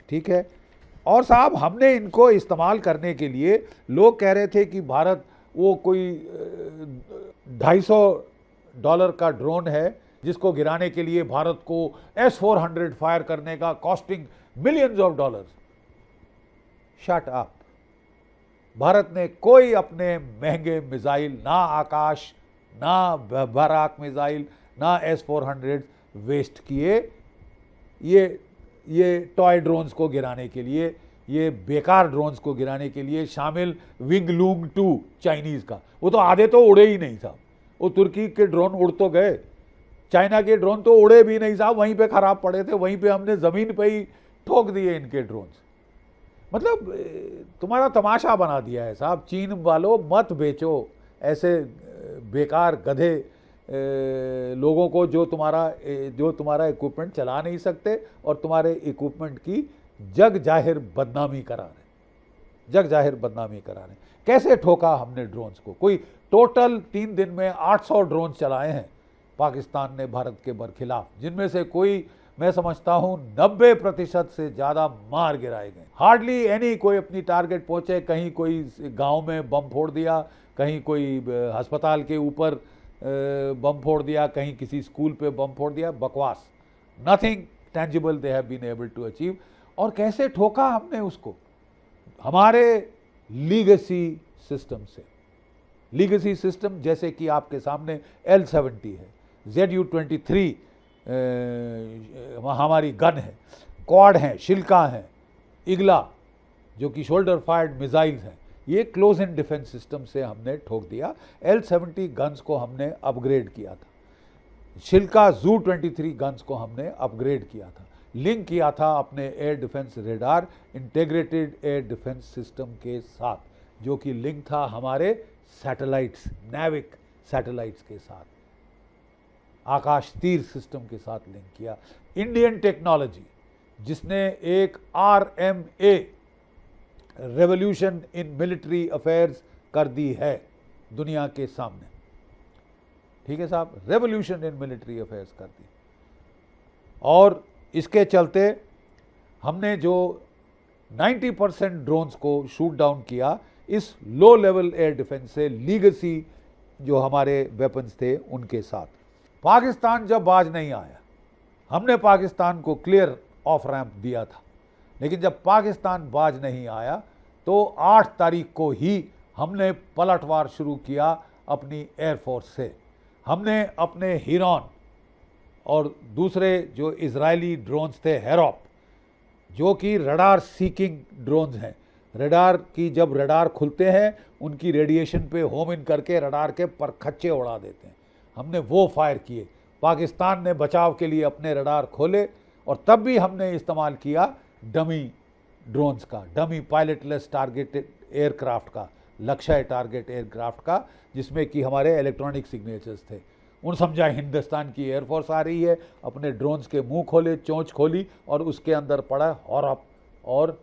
ठीक है, और साहब हमने इनको इस्तेमाल करने के लिए, लोग कह रहे थे कि भारत वो कोई 250 डॉलर का ड्रोन है जिसको गिराने के लिए भारत को S-400 फायर करने का, costing millions of dollars. Shut up. Bharat ने कोई अपने महंगे मिसाइल, ना आकाश, ना बराक मिसाइल, ना S-400 वेस्ट किए ये टॉय ड्रोन्स को गिराने के लिए, ये बेकार ड्रोन्स को गिराने के लिए। शामिल विंग लूंग 2 चाइनीज का, वो तो आधे तो उड़े ही नहीं साहब। वो तुर्की के ड्रोन उड़ तो गए, चाइना के ड्रोन तो उड़े भी नहीं साहब, वहीं पे खराब पड़े थे, वहीं पे हमने जमीन पे ही ठोक दिए इनके ड्रोन्स। मतलब तुम्हारा तमाशा बना दिया है साहब। चीन वालों मत बेचो ऐसे बेकार गधे लोगों को जो तुम्हारा इक्विपमेंट चला नहीं सकते और तुम्हारे इक्विपमेंट की जग जाहिर बदनामी करा रहे, जग जाहिर बदनामी करा रहे। कैसे ठोका हमने ड्रोन्स को? कोई टोटल 3 दिन में 800 ड्रोन चलाए हैं पाकिस्तान ने भारत के बरखिलाफ, जिनमें से कोई मैं समझता हूं 90% से ज़्यादा मार गिराए गए। हार्डली एनी कोई अपनी टारगेट पहुंचे। कहीं कोई गांव में बम फोड़ दिया, कहीं कोई अस्पताल के ऊपर बम फोड़ दिया, कहीं किसी स्कूल पे बम फोड़ दिया। बकवास। Nothing tangible they have been able to achieve. और कैसे ठोका हमने उसको? हमारे लीगेसी सिस्टम से। लीगेसी सिस्टम जैसे कि आपके सामने L-70 है, ZU-23 हमारी गन है, क्वाड हैं, शिल्का हैं, इगला जो कि शोल्डर फायर्ड मिसाइल्स हैं। ये क्लोज इन डिफेंस सिस्टम से हमने ठोक दिया। L-70 गन्स को हमने अपग्रेड किया था, शिल्का ZU-23 गन्स को हमने अपग्रेड किया था, लिंक किया था अपने air defence radar integrated air defence system के साथ, जो कि लिंक था हमारे सैटेलाइट्स, नैविक सैटेलाइट्स के साथ, आकाश तीर सिस्टम के साथ लिंक किया। इंडियन टेक्नोलॉजी जिसने एक RMA revolution in military affairs कर दी है दुनिया के सामने। ठीक है साहब, रेवोल्यूशन इन मिलिट्री अफेयर्स कर दी। और इसके चलते हमने जो 90% ड्रोन्स को शूट डाउन किया इस लो लेवल एयर डिफेंस से, लीगेसी जो हमारे वेपन्स थे उनके साथ। पाकिस्तान जब बाज नहीं आया, हमने पाकिस्तान को क्लियर ऑफ रैंप दिया था, लेकिन जब पाकिस्तान बाज नहीं आया तो 8 तारीख को ही हमने पलटवार शुरू किया अपनी एयरफोर्स से। हमने अपने हिरॉन और दूसरे जो इजरायली ड्रोन्स थे, हेरोप, जो कि रडार सीकिंग ड्रोन्स हैं, रडार की जब रडार खुलते हैं उनकी रेडिएशन पे होम इन करके रडार के परखच्चे उड़ा देते हैं, हमने वो फायर किए। पाकिस्तान ने बचाव के लिए अपने रडार खोले और तब भी हमने इस्तेमाल किया डमी ड्रोन्स का, डमी पायलटलेस टारगेटेड एयरक्राफ्ट का, लक्ष्य टारगेट एयरक्राफ्ट का, जिसमें कि हमारे इलेक्ट्रॉनिक सिग्नेचर्स थे। उन समझा हिंदुस्तान की एयरफोर्स आ रही है, अपने ड्रोन्स के मुंह खोले, चोंच खोली और उसके अंदर पड़ा हॉरप और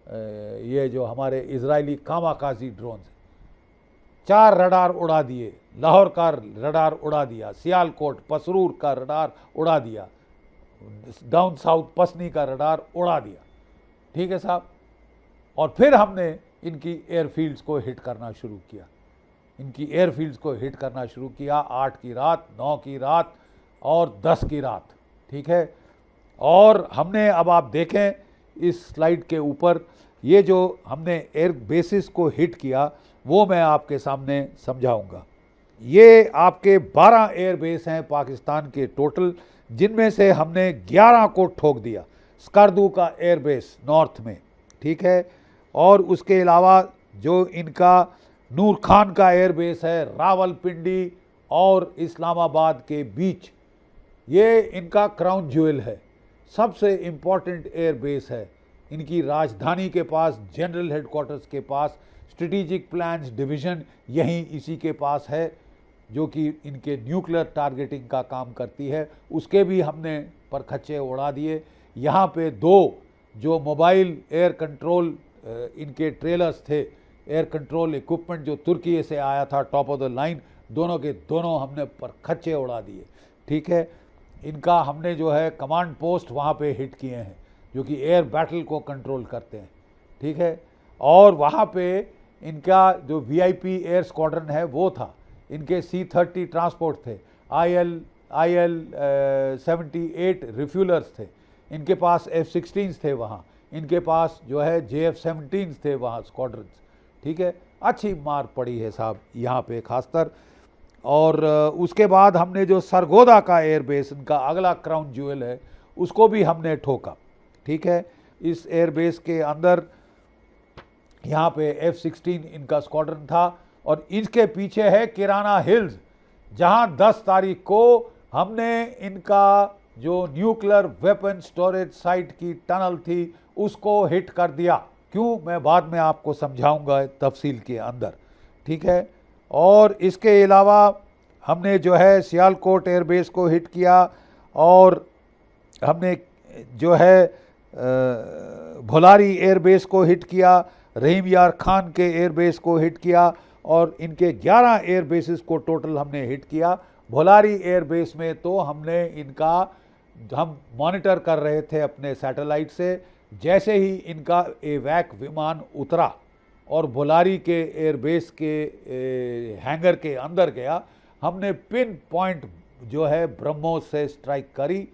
ये जो हमारे इजरायली कामाकाजी ड्रोन्स, 4 रडार उड़ा दिए। लाहौर का रडार उड़ा दिया, सियालकोट पसरूर का रडार उड़ा दिया, डाउन साउथ पसनी का रडार उड़ा दिया। ठीक है साहब। और फिर हमने इनकी एयरफील्ड्स को हिट करना शुरू किया, इनकी एयरफील्ड्स को हिट करना शुरू किया। 8 की रात, 9 की रात और 10 की रात। ठीक है। और हमने, अब आप देखें इस स्लाइड के ऊपर, ये जो हमने एयर बेसिस को हिट किया वो मैं आपके सामने समझाऊंगा। ये आपके 12 एयर बेस हैं पाकिस्तान के टोटल, जिनमें से हमने 11 को ठोक दिया। स्कर्दू का एयर बेस नॉर्थ में, ठीक है, और उसके अलावा जो इनका नूर खान का एयर बेस है रावलपिंडी और इस्लामाबाद के बीच, ये इनका क्राउन ज्वेल है, सबसे इम्पॉर्टेंट एयर बेस है। इनकी राजधानी के पास, जनरल हेडक्वार्टर्स के पास, स्ट्रेटेजिक प्लान्स डिवीज़न यहीं इसी के पास है, जो कि इनके न्यूक्लियर टारगेटिंग का काम करती है। उसके भी हमने परखच्चे उड़ा दिए। यहाँ पे 2 जो मोबाइल एयर कंट्रोल इनके ट्रेलर्स थे, एयर कंट्रोल इक्विपमेंट जो तुर्की से आया था टॉप ऑफ द लाइन, दोनों के दोनों हमने परखच्चे उड़ा दिए। ठीक है। इनका हमने जो है कमांड पोस्ट वहाँ पे हिट किए हैं, जो कि एयर बैटल को कंट्रोल करते हैं। ठीक है। और वहाँ पे इनका जो VIP एयर स्क्वाड्रन है वो था, इनके C-30 ट्रांसपोर्ट थे, IL-78 रिफ्यूलर्स थे, इनके पास F-16 थे वहाँ, इनके पास जो है JF-17 थे वहाँ स्क्वाड्रन्स, ठीक है। अच्छी मार पड़ी है साहब यहाँ पे खासकर। और उसके बाद हमने जो सरगोदा का एयरबेस, इनका अगला क्राउन ज्वेल है, उसको भी हमने ठोका, ठीक है। इस एयरबेस के अंदर यहाँ पे F-16 इनका स्क्वाड्रन था और इसके पीछे है किराना हिल्स, जहाँ 10 तारीख को हमने इनका जो न्यूक्लियर वेपन स्टोरेज साइट की टनल थी उसको हिट कर दिया। क्यों, मैं बाद में आपको समझाऊंगा तफसील के अंदर, ठीक है। और इसके अलावा हमने जो है सियालकोट एयरबेस को हिट किया और हमने जो है भोलारी एयरबेस को हिट किया, रहीम यार खान के एयरबेस को हिट किया और इनके 11 एयरबेसेस को टोटल हमने हिट किया। भोलारी एयरबेस में तो हमने इनका हम मॉनिटर कर रहे थे अपने सैटेलाइट से, जैसे ही इनका एवैक विमान उतरा और भोलारी के एयरबेस के हैंगर के अंदर गया, हमने पिन पॉइंट जो है ब्रह्मोस से स्ट्राइक करी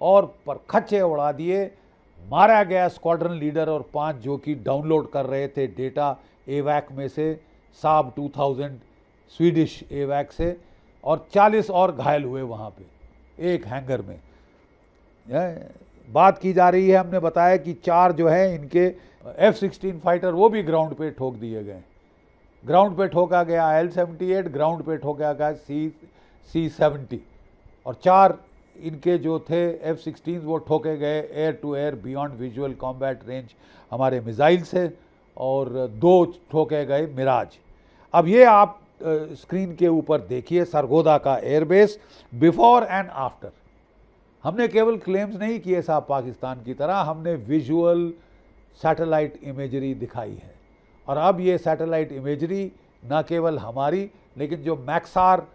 और परखच्चे उड़ा दिए। मारा गया स्क्वाड्रन लीडर और 5 जो कि डाउनलोड कर रहे थे डेटा एवैक में से, साब 2000 स्वीडिश एवैक से, और 40 और घायल हुए वहाँ पे एक हैंगर में। बात की जा रही है, हमने बताया कि 4 जो है इनके F-16 फाइटर वो भी ग्राउंड पे ठोक दिए गए। ग्राउंड पे ठोका गया IL-78, ग्राउंड पे ठोका गया C-70 और 4 इनके जो थे F-16 वो ठोके गए air to air beyond visual combat range हमारे मिसाइल से, और 2 ठोके गए मिराज। अब ये आप स्क्रीन के ऊपर देखिए सरगोदा का एयरबेस बिफोर एंड आफ्टर। हमने केवल क्लेम्स नहीं किए साहब पाकिस्तान की तरह, हमने विजुअल सैटेलाइट इमेजरी दिखाई है। और अब ये सैटेलाइट इमेजरी न केवल हमारी, लेकिन जो मैक्सार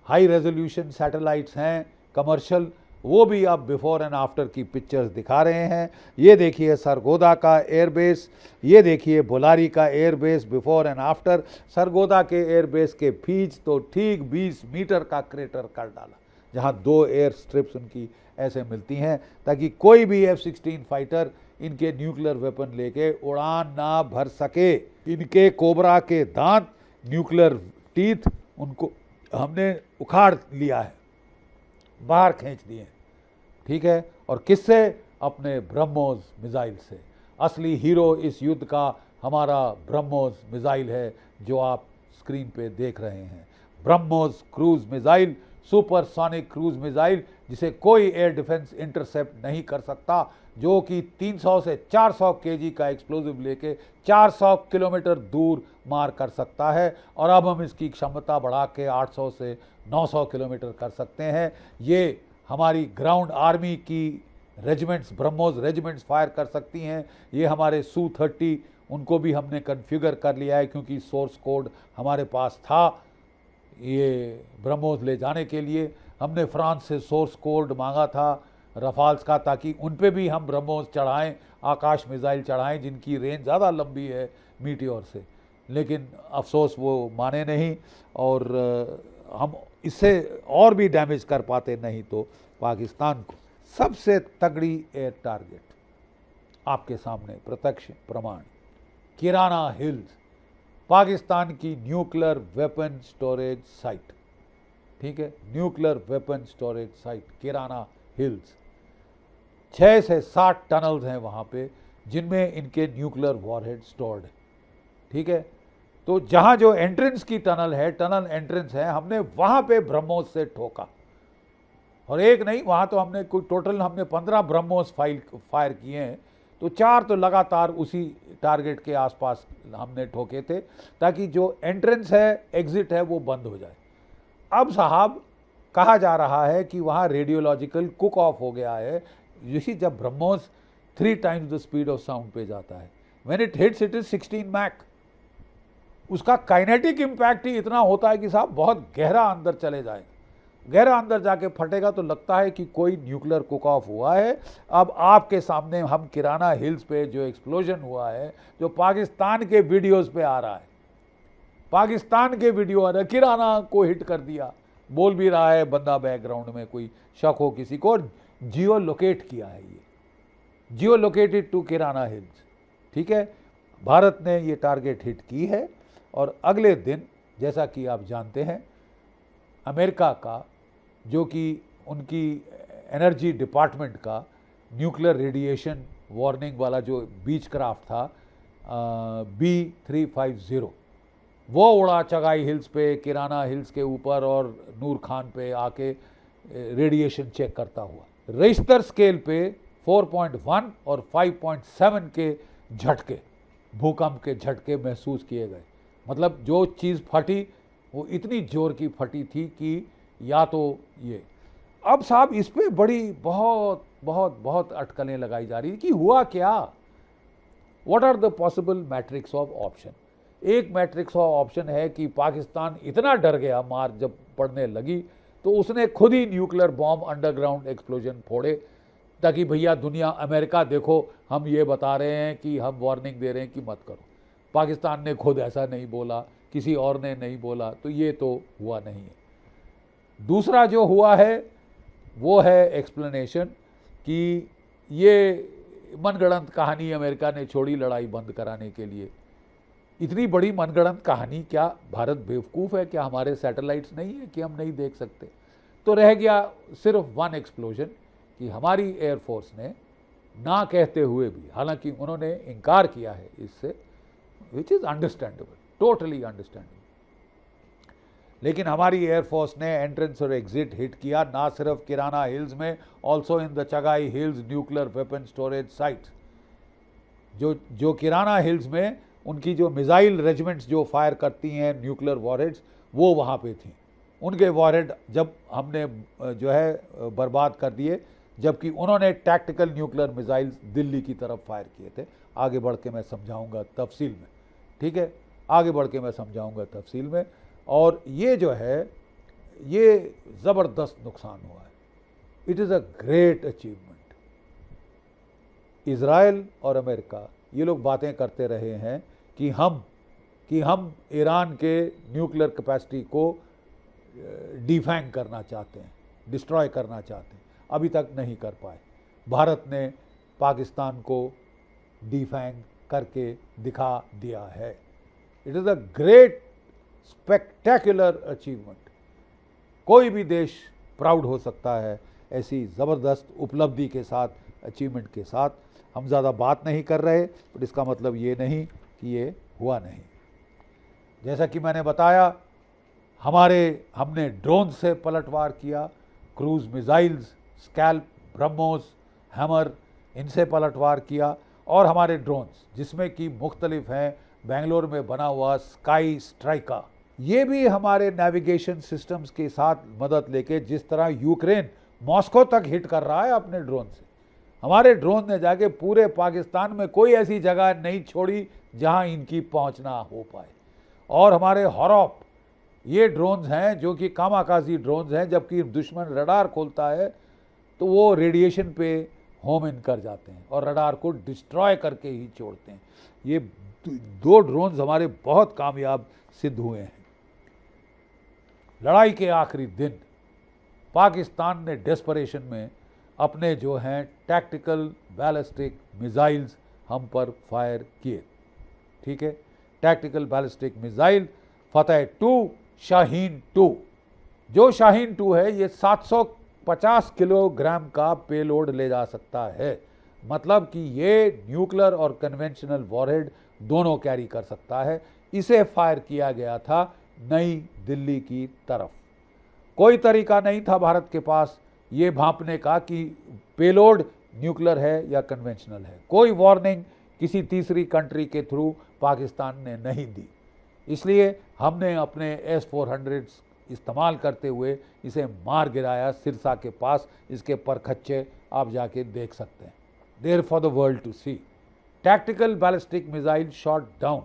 हाई रेजोल्यूशन सैटेलाइट्स हैं कमर्शियल, वो भी अब बिफोर एंड आफ्टर की पिक्चर्स दिखा रहे हैं। ये देखिए सरगोदा का एयरबेस, ये देखिए भोलारी का airbase before and after. Sargodha के एयरबेस के बीच तो ठीक 20 मीटर का क्रेटर कर डाला, जहाँ 2 एयर स्ट्रिप्स उनकी ऐसे मिलती हैं ताकि कोई भी F-16 फाइटर इनके न्यूक्लियर वेपन लेके उड़ान ना भर सके। इनके कोबरा के दांत, न्यूक्लियर टीथ, उनको हमने उखाड़ लिया है, बाहर खींच दिए, ठीक है। और किससे? अपने ब्रह्मोस मिसाइल से। असली हीरो इस युद्ध का हमारा ब्रह्मोस मिसाइल है जो आप स्क्रीन पे देख रहे हैं। BrahMos cruise missile, supersonic cruise missile, जिसे कोई एयर डिफेंस इंटरसेप्ट नहीं कर सकता, जो कि 300 से 400 केजी का एक्सप्लोजिव लेके 400 किलोमीटर दूर मार कर सकता है। और अब हम इसकी क्षमता बढ़ा के 800 से 900 किलोमीटर कर सकते हैं। ये हमारी ग्राउंड आर्मी की रेजिमेंट्स, ब्रह्मोस रेजिमेंट्स फायर कर सकती हैं। ये हमारे Su-30 उनको भी हमने कन्फिगर कर लिया है, क्योंकि सोर्स कोड हमारे पास था ये ब्रह्मोस ले जाने के लिए। हमने फ्रांस से सोर्स कोड मांगा था रफाल्स का, ताकि उन पे भी हम ब्रह्मोस चढ़ाएं, आकाश मिसाइल चढ़ाएं जिनकी रेंज ज़्यादा लंबी है मीटियोर से, लेकिन अफसोस वो माने नहीं और हम इससे और भी डैमेज कर पाते नहीं तो पाकिस्तान को। सबसे तगड़ी एयर टारगेट आपके सामने प्रत्यक्ष प्रमाण, किराना हिल्स, पाकिस्तान की न्यूक्लियर वेपन स्टोरेज साइट, ठीक है, न्यूक्लियर वेपन स्टोरेज साइट किराना हिल्स। 6 से 7 टनल्स हैं वहाँ पे जिनमें इनके न्यूक्लियर वॉरहेड स्टोर्ड है, ठीक है। तो जहाँ जो एंट्रेंस की टनल है, टनल एंट्रेंस है, हमने वहाँ पे ब्रह्मोस से ठोका। और एक नहीं, वहाँ तो हमने कोई टोटल हमने 15 ब्रह्मोस फायर किए हैं, तो 4 तो लगातार उसी टारगेट के आसपास हमने ठोके थे, ताकि जो एंट्रेंस है, एग्जिट है, वो बंद हो जाए। अब साहब कहा जा रहा है कि वहाँ रेडियोलॉजिकल कुक ऑफ हो गया है। इसी जब BrahMos 3 times the speed of sound पे जाता है, when it hits it is 16 Mach. उसका काइनेटिक इम्पैक्ट ही इतना होता है कि साहब बहुत गहरा अंदर चले जाएगा, गहरा अंदर जाके फटेगा तो लगता है कि कोई न्यूक्लियर कुक ऑफ हुआ है। अब आपके सामने हम किराना हिल्स पे जो एक्सप्लोजन हुआ है, जो पाकिस्तान के वीडियोस पे आ रहा है, पाकिस्तान के वीडियो आ रहा है, किराना को हिट कर दिया, बोल भी रहा है बंदा बैकग्राउंड में, कोई शक हो किसी को, और जियो लोकेट किया है, ये जियो लोकेटेड टू किराना हिल्स। ठीक है, भारत ने ये टारगेट हिट की है। और अगले दिन जैसा कि आप जानते हैं, अमेरिका का जो कि उनकी एनर्जी डिपार्टमेंट का न्यूक्लियर रेडिएशन वार्निंग वाला जो बीच क्राफ्ट था B350, वो उड़ा चगाई हिल्स पे, किराना हिल्स के ऊपर और नूर खान पे आके रेडिएशन चेक करता हुआ। रिश्तर स्केल पे 4.1 और 5.7 के झटके, भूकंप के झटके महसूस किए गए। मतलब जो चीज़ फटी वो इतनी जोर की फटी थी कि या तो ये, अब साहब इस पे बड़ी बहुत बहुत बहुत अटकलें लगाई जा रही कि हुआ क्या, what are the possible matrix of option. एक मैट्रिक्स ऑफ ऑप्शन है कि पाकिस्तान इतना डर गया, मार जब पड़ने लगी तो उसने खुद ही न्यूक्लियर बॉम्ब अंडरग्राउंड एक्सप्लोजन फोड़े, ताकि भैया दुनिया, अमेरिका देखो हम ये बता रहे हैं कि हम वार्निंग दे रहे हैं कि मत करो। पाकिस्तान ने खुद ऐसा नहीं बोला, किसी और ने नहीं बोला, तो ये तो हुआ नहीं है। दूसरा जो हुआ है वो है एक्सप्लेनेशन कि ये मनगढ़ंत कहानी अमेरिका ने छोड़ी लड़ाई बंद कराने के लिए। इतनी बड़ी मनगढ़ंत कहानी, क्या भारत बेवकूफ़ है, क्या हमारे सैटेलाइट्स नहीं है कि हम नहीं देख सकते? तो रह गया सिर्फ वन एक्सप्लोजन कि हमारी एयरफोर्स ने ना कहते हुए भी, हालांकि उन्होंने इनकार किया है इससे, which is understandable, totally understandable, लेकिन हमारी एयरफोर्स ने एंट्रेंस और एग्जिट हिट किया, ना सिर्फ किराना हिल्स में, also in the Chagai hills nuclear weapon storage site. जो किराना हिल्स में उनकी जो मिसाइल रेजिमेंट्स जो फायर करती हैं न्यूक्लियर वॉरहेड्स, वो वहाँ पे थी। उनके वॉरहेड जब हमने जो है बर्बाद कर दिए, जबकि उन्होंने टैक्टिकल न्यूक्लियर मिसाइल्स दिल्ली की तरफ फायर किए थे। आगे बढ़ के मैं समझाऊंगा तफसील में, ठीक है, आगे बढ़ के मैं समझाऊंगा तफसील में। और ये जो है ये ज़बरदस्त नुकसान हुआ है। It is a great achievement. Israel और अमेरिका ये लोग बातें करते रहे हैं कि हम ईरान के न्यूक्लियर कैपेसिटी को डिफैंग करना चाहते हैं, डिस्ट्रॉय करना चाहते हैं, अभी तक नहीं कर पाए। भारत ने पाकिस्तान को डिफैंग करके दिखा दिया है। It is a great spectacular achievement. कोई भी देश प्राउड हो सकता है ऐसी ज़बरदस्त उपलब्धि के साथ, अचीवमेंट के साथ। हम ज़्यादा बात नहीं कर रहे, बट इसका मतलब ये नहीं कि ये हुआ नहीं। जैसा कि मैंने बताया, हमने ड्रोन से पलटवार किया, cruise missiles, scalp, BrahMos, hammer, इनसे पलटवार किया। और हमारे ड्रोन्स जिसमें कि मुख्तलिफ हैं, बेंगलोर में बना हुआ स्काई स्ट्राइका, ये भी हमारे नेविगेशन सिस्टम्स के साथ मदद लेके, जिस तरह यूक्रेन मॉस्को तक हिट कर रहा है अपने ड्रोन से, हमारे ड्रोन ने जाके पूरे पाकिस्तान में कोई ऐसी जगह नहीं छोड़ी जहां इनकी पहुंच ना हो पाए। और हमारे हॉरॉप ये ड्रोन्स हैं जो कि कामाकाजी ड्रोन्स हैं, जबकि दुश्मन रडार खोलता है तो वो रेडिएशन पे होम इन कर जाते हैं और रडार को डिस्ट्रॉय करके ही छोड़ते हैं। ये दो ड्रोन्स हमारे बहुत कामयाब सिद्ध हुए हैं। लड़ाई के आखिरी दिन पाकिस्तान ने डेस्परेशन में अपने जो हैं टैक्टिकल बैलिस्टिक मिसाइल्स हम पर फायर किए, ठीक है। टैक्टिकल बैलिस्टिक मिसाइल फतेह 2, शाहीन 2। जो शाहीन 2 है ये 750 किलोग्राम का पेलोड ले जा सकता है। मतलब कि ये न्यूक्लियर और कन्वेंशनल वॉरहेड दोनों कैरी कर सकता है। इसे फायर किया गया था नई दिल्ली की तरफ। कोई तरीका नहीं था भारत के पास ये भांपने का कि पेलोड न्यूक्लियर है या कन्वेंशनल है। कोई वार्निंग किसी तीसरी कंट्री के थ्रू पाकिस्तान ने नहीं दी। इसलिए हमने अपने S-400 इस्तेमाल करते हुए इसे मार गिराया सिरसा के पास। इसके परखच्चे आप जाके देख सकते हैं, there for the world to see. Tactical ballistic missile shot down.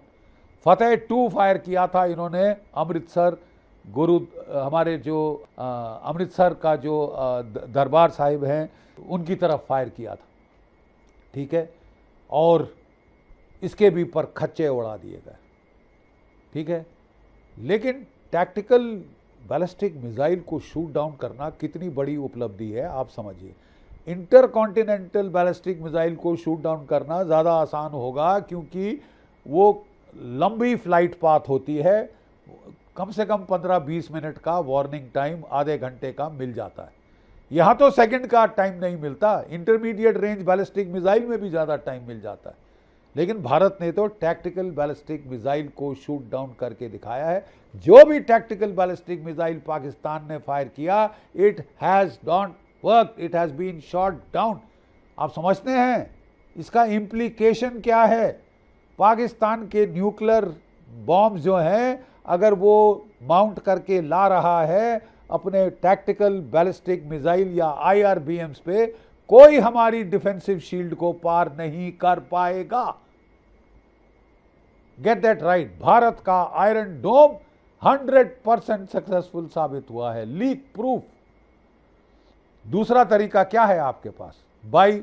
Fateh 2 fire किया था इन्होंने अमृतसर हमारे जो अमृतसर का जो दरबार साहिब हैं उनकी तरफ फायर किया था, ठीक है। और इसके भी पर खच्चे उड़ा दिए गए, ठीक है। लेकिन टैक्टिकल बैलिस्टिक मिसाइल को शूट डाउन करना कितनी बड़ी उपलब्धि है आप समझिए। इंटरकॉन्टिनेंटल बैलिस्टिक मिसाइल को शूट डाउन करना ज़्यादा आसान होगा, क्योंकि वो लंबी फ्लाइट पाथ होती है, कम से कम 15-20 मिनट का वार्निंग टाइम आधे घंटे का मिल जाता है। यहाँ तो सेकंड का टाइम नहीं मिलता, इंटरमीडिएट रेंज बैलिस्टिक मिसाइल में भी ज़्यादा टाइम मिल जाता है। लेकिन भारत ने तो टैक्टिकल बैलिस्टिक मिसाइल को शूट डाउन करके दिखाया है। जो भी टैक्टिकल बैलिस्टिक मिसाइल पाकिस्तान ने फायर किया, it has not work, it has been shot down. आप समझते हैं इसका इम्प्लीकेशन क्या है? पाकिस्तान के न्यूक्लियर बॉम्ब जो हैं, अगर वो माउंट करके ला रहा है अपने टैक्टिकल बैलिस्टिक मिसाइल या IRBMs पे, कोई हमारी डिफेंसिव शील्ड को पार नहीं कर पाएगा। Get that right. भारत का आयरन डोम 100% सक्सेसफुल साबित हुआ है, लीक प्रूफ। दूसरा तरीका क्या है आपके पास? By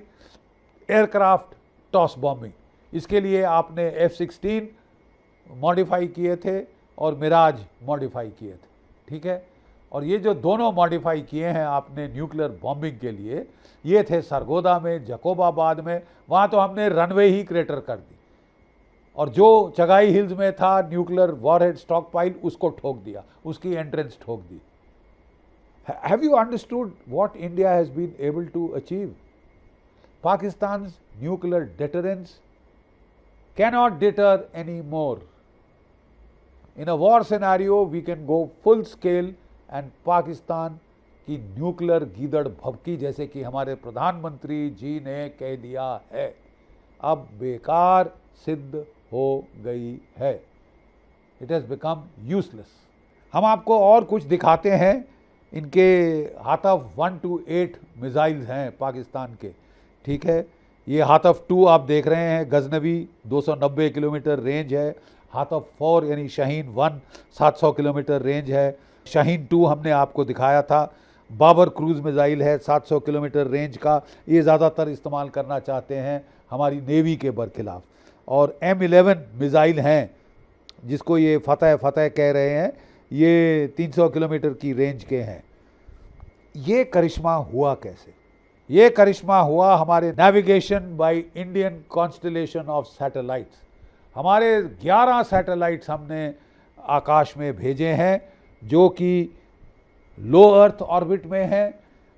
aircraft toss bombing. इसके लिए आपने F-16 मॉडिफाई किए थे और मिराज मॉडिफाई किए थे, ठीक है। और ये जो दोनों मॉडिफाई किए हैं आपने न्यूक्लियर बॉम्बिंग के लिए, ये थे सरगोदा में, जकोबाबाद में। वहाँ तो हमने रनवे ही क्रेटर कर दी, और जो चगाई हिल्स में था न्यूक्लियर वॉरहेड स्टॉक पाइल, उसको ठोक दिया, उसकी एंट्रेंस ठोक दी। Have you understood what India has been able to achieve? Pakistan's nuclear deterrence cannot deter anymore. In a war scenario, we can go full scale and Pakistan की nuclear गीदड़ भभकी, जैसे कि हमारे प्रधानमंत्री जी ने कह दिया है, अब बेकार सिद्ध हो गई है। It has become useless. हम आपको और कुछ दिखाते हैं। इनके हाथफ 1 to 8 मिसाइल्स हैं पाकिस्तान के, ठीक है। ये हाथफ 2 आप देख रहे हैं, गजनवी 290 किलोमीटर रेंज है। हाथफ 4 यानी शाहीन 1 700 किलोमीटर रेंज है। शाहीन 2 हमने आपको दिखाया था। बाबर क्रूज मिसाइल है 700 किलोमीटर रेंज का। ये ज़्यादातर इस्तेमाल करना चाहते हैं हमारी नेवी के बरखिलाफ। और M11 मिसाइल हैं, जिसको ये फतेह कह रहे हैं, ये 300 किलोमीटर की रेंज के हैं। ये करिश्मा हुआ कैसे? ये करिश्मा हुआ हमारे navigation by Indian constellation of satellites. हमारे 11 सैटेलाइट्स हमने आकाश में भेजे हैं, जो कि लो अर्थ ऑर्बिट में हैं,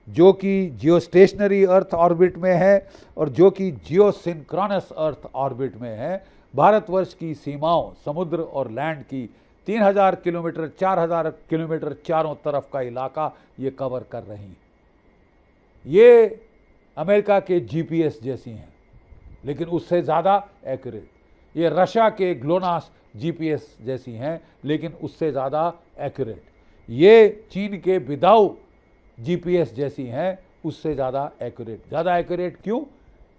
जो कि जियो स्टेशनरी अर्थ ऑर्बिट में है, और जो कि जियो सिंक्रोनस अर्थ ऑर्बिट में है। भारतवर्ष की सीमाओं, समुद्र और लैंड की 3000 किलोमीटर 4000 किलोमीटर चारों तरफ का इलाका ये कवर कर रही हैं। ये अमेरिका के GPS जैसी हैं, लेकिन उससे ज़्यादा एक्यूरेट। ये रशिया के ग्लोनास GPS जैसी हैं, लेकिन उससे ज़्यादा एक्यूरेट। ये चीन के बिदाऊ GPS जैसी हैं, उससे ज़्यादा एक्यूरेट। ज़्यादा एक्यूरेट क्यों?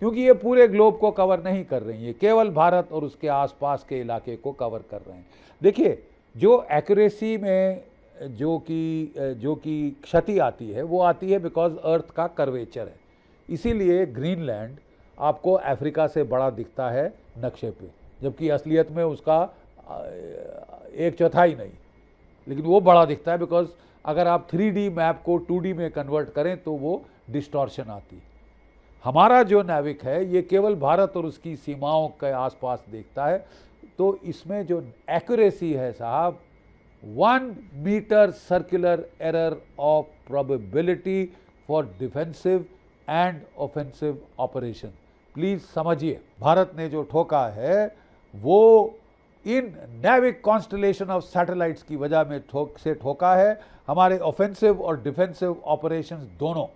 क्योंकि ये पूरे ग्लोब को कवर नहीं कर रही है, केवल भारत और उसके आसपास के इलाके को कवर कर रहे हैं। देखिए, जो एक्यूरेसी में जो कि क्षति आती है, वो आती है बिकॉज अर्थ का कर्वेचर है। इसीलिए ग्रीनलैंड आपको अफ्रीका से बड़ा दिखता है नक्शे पे, जबकि असलियत में उसका 1/4 नहीं, लेकिन वो बड़ा दिखता है बिकॉज अगर आप 3D मैप को 2D में कन्वर्ट करें तो वो डिस्टॉर्शन आती है। हमारा जो नाविक है ये केवल भारत और उसकी सीमाओं के आसपास देखता है, तो इसमें जो एक्यूरेसी है साहब, 1 metre circular error of probability for defensive and offensive operation. Please समझिए, भारत ने जो ठोका है वो इन नेविक कॉन्स्टलेशन ऑफ सैटेलाइट्स की वजह में ठोका है। हमारे ऑफेंसिव और डिफेंसिव ऑपरेशंस दोनों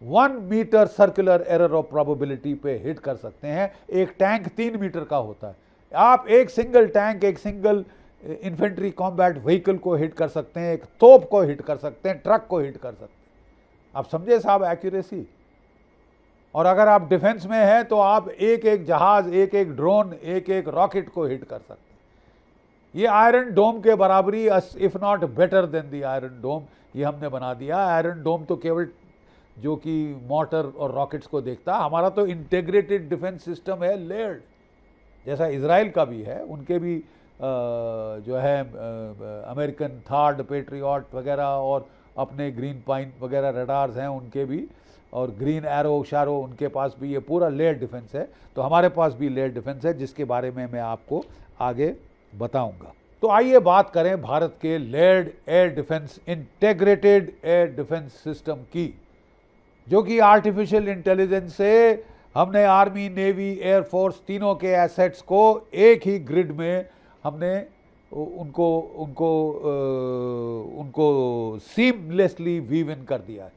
1 metre circular error of probability पे हिट कर सकते हैं। एक टैंक 3 मीटर का होता है, आप एक सिंगल टैंक, एक सिंगल इन्फेंट्री कॉम्बैट व्हीकल को हिट कर सकते हैं, एक तोप को हिट कर सकते हैं, ट्रक को हिट कर सकते हैं। आप समझे साहब एक्यूरेसी। और अगर आप डिफेंस में हैं तो आप एक एक जहाज, एक एक ड्रोन, एक एक रॉकेट को हिट कर सकते हैं। ये आयरन डोम के बराबरी, if not better than the iron dome, ये हमने बना दिया। आयरन डोम तो केवल जो कि मोटर और रॉकेट्स को देखता, हमारा तो इंटीग्रेटेड डिफेंस सिस्टम है, लेयर्ड, जैसा इजराइल का भी है। उनके भी जो है अमेरिकन थार्ड पेट्रियट वगैरह और अपने ग्रीन पाइन वगैरह रडार्स हैं उनके भी, और ग्रीन एरो शारो उनके पास भी ये पूरा लेयर डिफेंस है। तो हमारे पास भी लेयर डिफेंस है जिसके बारे में मैं आपको आगे बताऊंगा। तो आइए बात करें भारत के layered air defence, integrated air defence system की, जो कि आर्टिफिशियल इंटेलिजेंस से हमने आर्मी, नेवी, एयरफोर्स तीनों के एसेट्स को एक ही ग्रिड में हमने उनको उनको उनको सीमलेसली वीव इन कर दिया है।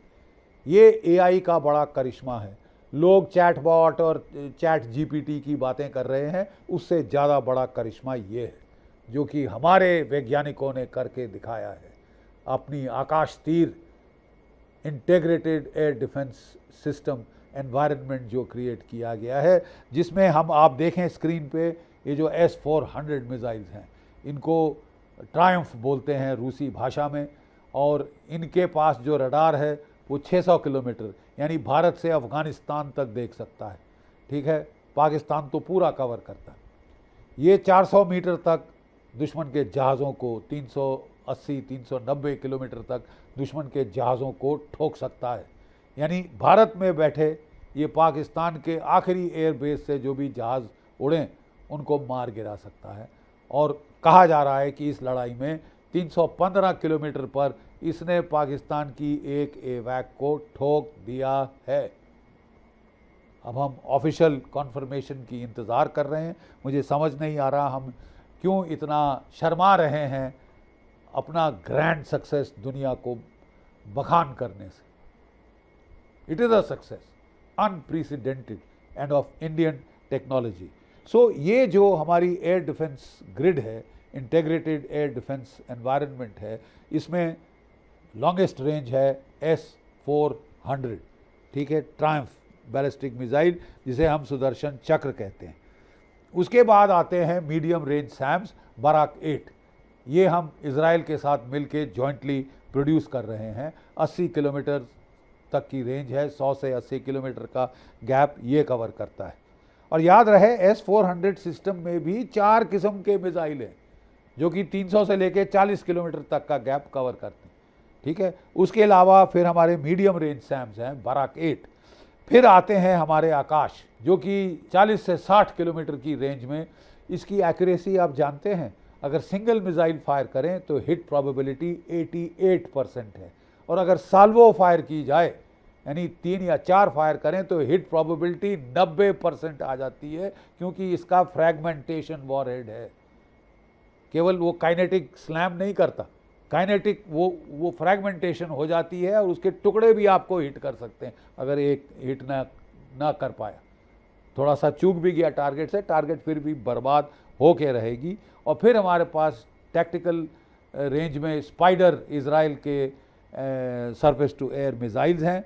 ये एआई का बड़ा करिश्मा है। लोग चैटबॉट और चैट जीपीटी की बातें कर रहे हैं, उससे ज़्यादा बड़ा करिश्मा ये है जो कि हमारे वैज्ञानिकों ने करके दिखाया है। अपनी आकाश तीर integrated air defence system environment जो क्रिएट किया गया है, जिसमें हम आप देखें स्क्रीन पे ये जो S-400 मिसाइल्स हैं, इनको ट्रायम्फ बोलते हैं रूसी भाषा में, और इनके पास जो रडार है वो 600 किलोमीटर यानी भारत से अफगानिस्तान तक देख सकता है। ठीक है, पाकिस्तान तो पूरा कवर करता है। ये 400 मीटर तक दुश्मन के जहाज़ों को, 380-390 किलोमीटर तक दुश्मन के जहाज़ों को ठोक सकता है। यानी भारत में बैठे ये पाकिस्तान के आखिरी एयरबेस से जो भी जहाज़ उड़ें उनको मार गिरा सकता है। और कहा जा रहा है कि इस लड़ाई में 315 किलोमीटर पर इसने पाकिस्तान की एक एवैक को ठोक दिया है। अब हम ऑफिशियल कॉन्फर्मेशन की इंतज़ार कर रहे हैं। मुझे समझ नहीं आ रहा हम क्यों इतना शर्मा रहे हैं अपना ग्रैंड सक्सेस दुनिया को बखान करने से। It is a success unprecedented and of Indian technology. So ये जो हमारी एयर डिफेंस ग्रिड है, इंटेग्रेटेड एयर डिफेंस एनवायरनमेंट है, इसमें लॉन्गेस्ट रेंज है S-400। ठीक है, ट्रायम्फ बैलिस्टिक मिसाइल जिसे हम सुदर्शन चक्र कहते हैं। उसके बाद आते हैं मीडियम रेंज सैम्स बराक 8। ये हम इजराइल के साथ मिलके जॉइंटली प्रोड्यूस कर रहे हैं। 80 किलोमीटर तक की रेंज है, 100 से 80 किलोमीटर का गैप ये कवर करता है। और याद रहे S-400 सिस्टम में भी 4 किस्म के मिसाइल हैं जो कि 300 से लेकर 40 किलोमीटर तक का गैप कवर करते हैं। ठीक है, उसके अलावा फिर हमारे मीडियम रेंज सैम्स हैं बराक 8। फिर आते हैं हमारे आकाश जो कि 40 से 60 किलोमीटर की रेंज में, इसकी एक्यूरेसी आप जानते हैं, अगर सिंगल मिसाइल फायर करें तो हिट प्रोबेबिलिटी 88% है, और अगर साल्वो फायर की जाए यानी 3 या 4 फायर करें तो हिट प्रोबेबिलिटी 90% आ जाती है, क्योंकि इसका फ्रैगमेंटेशन वॉरहेड है। केवल वो काइनेटिक स्लैम नहीं करता, काइनेटिक वो फ्रैगमेंटेशन हो जाती है और उसके टुकड़े भी आपको हिट कर सकते हैं अगर एक हिट ना कर पाया। थोड़ा सा चूक भी गया टारगेट से, टारगेट फिर भी बर्बाद होके रहेगी। और फिर हमारे पास टैक्टिकल रेंज में स्पाइडर इजराइल के सरफेस टू एयर मिसाइल्स हैं।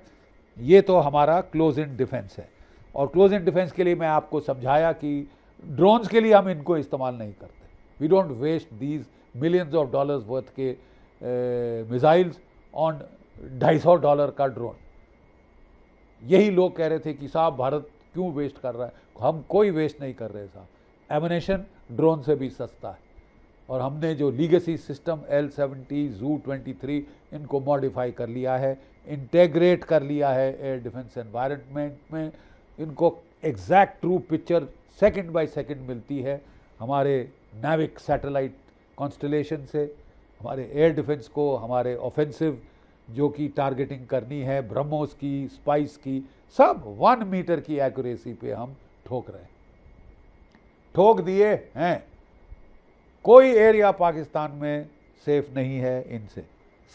ये तो हमारा क्लोज इन डिफेंस है। और क्लोज इन डिफेंस के लिए मैं आपको समझाया कि ड्रोन्स के लिए हम इनको इस्तेमाल नहीं करते। We don't waste these millions of dollars worth के मिसाइल्स ऑन $250 का ड्रोन। यही लोग कह रहे थे कि साहब भारत क्यों वेस्ट कर रहा है। हम कोई वेस्ट नहीं कर रहे साहब, एमुनेशन ड्रोन से भी सस्ता है। और हमने जो लीगेसी सिस्टम L-70, ZU-23 इनको मॉडिफाई कर लिया है, इंटेग्रेट कर लिया है एयर डिफेंस एनवायरनमेंट में। इनको exact true picture second by second मिलती है हमारे नाविक सैटेलाइट कॉन्स्टलेशन से। हमारे एयर डिफेंस को हमारे ऑफेंसिव जो कि टारगेटिंग करनी है, ब्रह्मोस की, स्पाइस की, सब 1 मीटर की एक्यूरेसी पे हम ठोक रहे हैं, ठोक दिए हैं। कोई एरिया पाकिस्तान में सेफ नहीं है इनसे।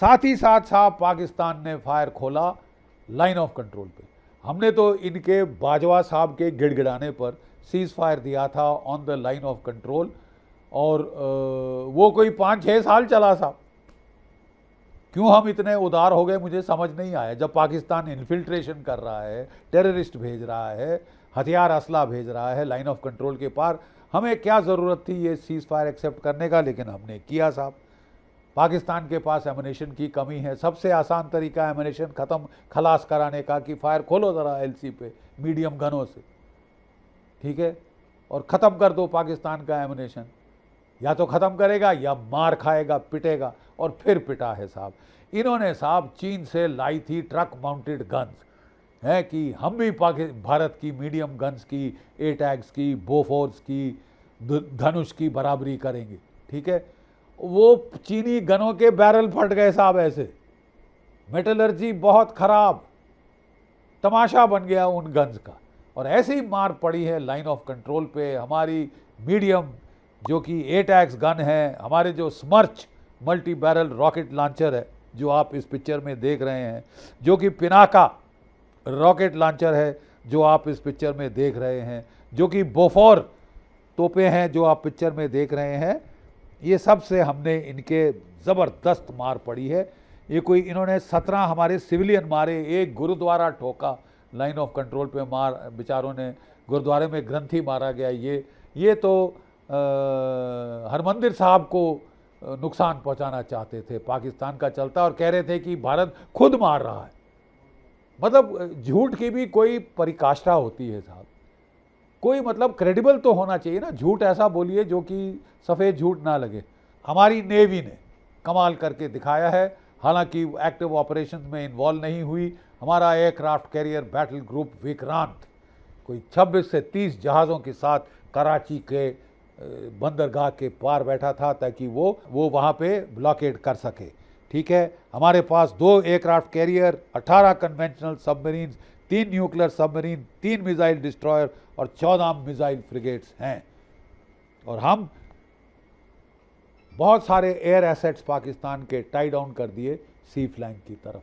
साथ ही साथ साहब पाकिस्तान ने फायर खोला लाइन ऑफ कंट्रोल पे। हमने तो इनके बाजवा साहब के गिड़गिड़ाने पर सीज फायर दिया था on the line of control, और वो कोई 5-6 साल चला साहब। क्यों हम इतने उदार हो गए मुझे समझ नहीं आया। जब पाकिस्तान इन्फिल्ट्रेशन कर रहा है, टेररिस्ट भेज रहा है, हथियार असला भेज रहा है लाइन ऑफ कंट्रोल के पार, हमें क्या ज़रूरत थी ये सीज फायर एक्सेप्ट करने का। लेकिन हमने किया साहब। पाकिस्तान के पास एमुनेशन की कमी है। सबसे आसान तरीका एमुनेशन खलास कराने का कि फायर खोलो ज़रा LC पे मीडियम गनों से, ठीक है, और ख़त्म कर दो पाकिस्तान का एमुनेशन। या तो ख़त्म करेगा या मार खाएगा, पिटेगा, और फिर पिटा है साहब। इन्होंने साहब चीन से लाई थी ट्रक माउंटेड गन्स, है कि हम भी भारत की मीडियम गन्स की, एटैक्स की, बोफोर्स की, धनुष की बराबरी करेंगे, ठीक है। वो चीनी गनों के बैरल फट गए साहब, ऐसे मेटलर्जी बहुत खराब, तमाशा बन गया उन गन्स का। और ऐसी ही मार पड़ी है लाइन ऑफ कंट्रोल पे। हमारी मीडियम जो कि एटैक्स गन है, हमारे जो स्मर्च मल्टी बैरल रॉकेट लॉन्चर है जो आप इस पिक्चर में देख रहे हैं, जो कि पिनाका रॉकेट लॉन्चर है जो आप इस पिक्चर में देख रहे हैं, जो कि बोफोर तोपे हैं जो आप पिक्चर में देख रहे हैं, ये सब से हमने इनके ज़बरदस्त मार पड़ी है। ये कोई इन्होंने 17 हमारे सिविलियन मारे, एक गुरुद्वारा ठोका लाइन ऑफ कंट्रोल पे, मार बेचारों ने, गुरुद्वारे में ग्रंथी मारा गया। ये तो हरमंदिर साहब को नुकसान पहुंचाना चाहते थे, पाकिस्तान का चलता, और कह रहे थे कि भारत खुद मार रहा है। मतलब झूठ की भी कोई परिकाष्ठा होती है साहब, कोई मतलब क्रेडिबल तो होना चाहिए ना, झूठ ऐसा बोलिए जो कि सफ़ेद झूठ ना लगे। हमारी नेवी ने कमाल करके दिखाया है, हालांकि एक्टिव ऑपरेशन में इन्वॉल्व नहीं हुई। हमारा aircraft carrier battle group Vikrant कोई 26 से 30 जहाज़ों के साथ कराची के बंदरगाह के पार बैठा था ताकि वो वहाँ पे ब्लॉकेड कर सके, ठीक है। हमारे पास 2 aircraft carrier, 18 conventional submarine, 3 nuclear submarine, 3 missile destroyer और 14 मिसाइल फ्रिगेट्स हैं। और हम बहुत सारे एयर एसेट्स पाकिस्तान के टाई डाउन कर दिए सी फ्लैंक की तरफ।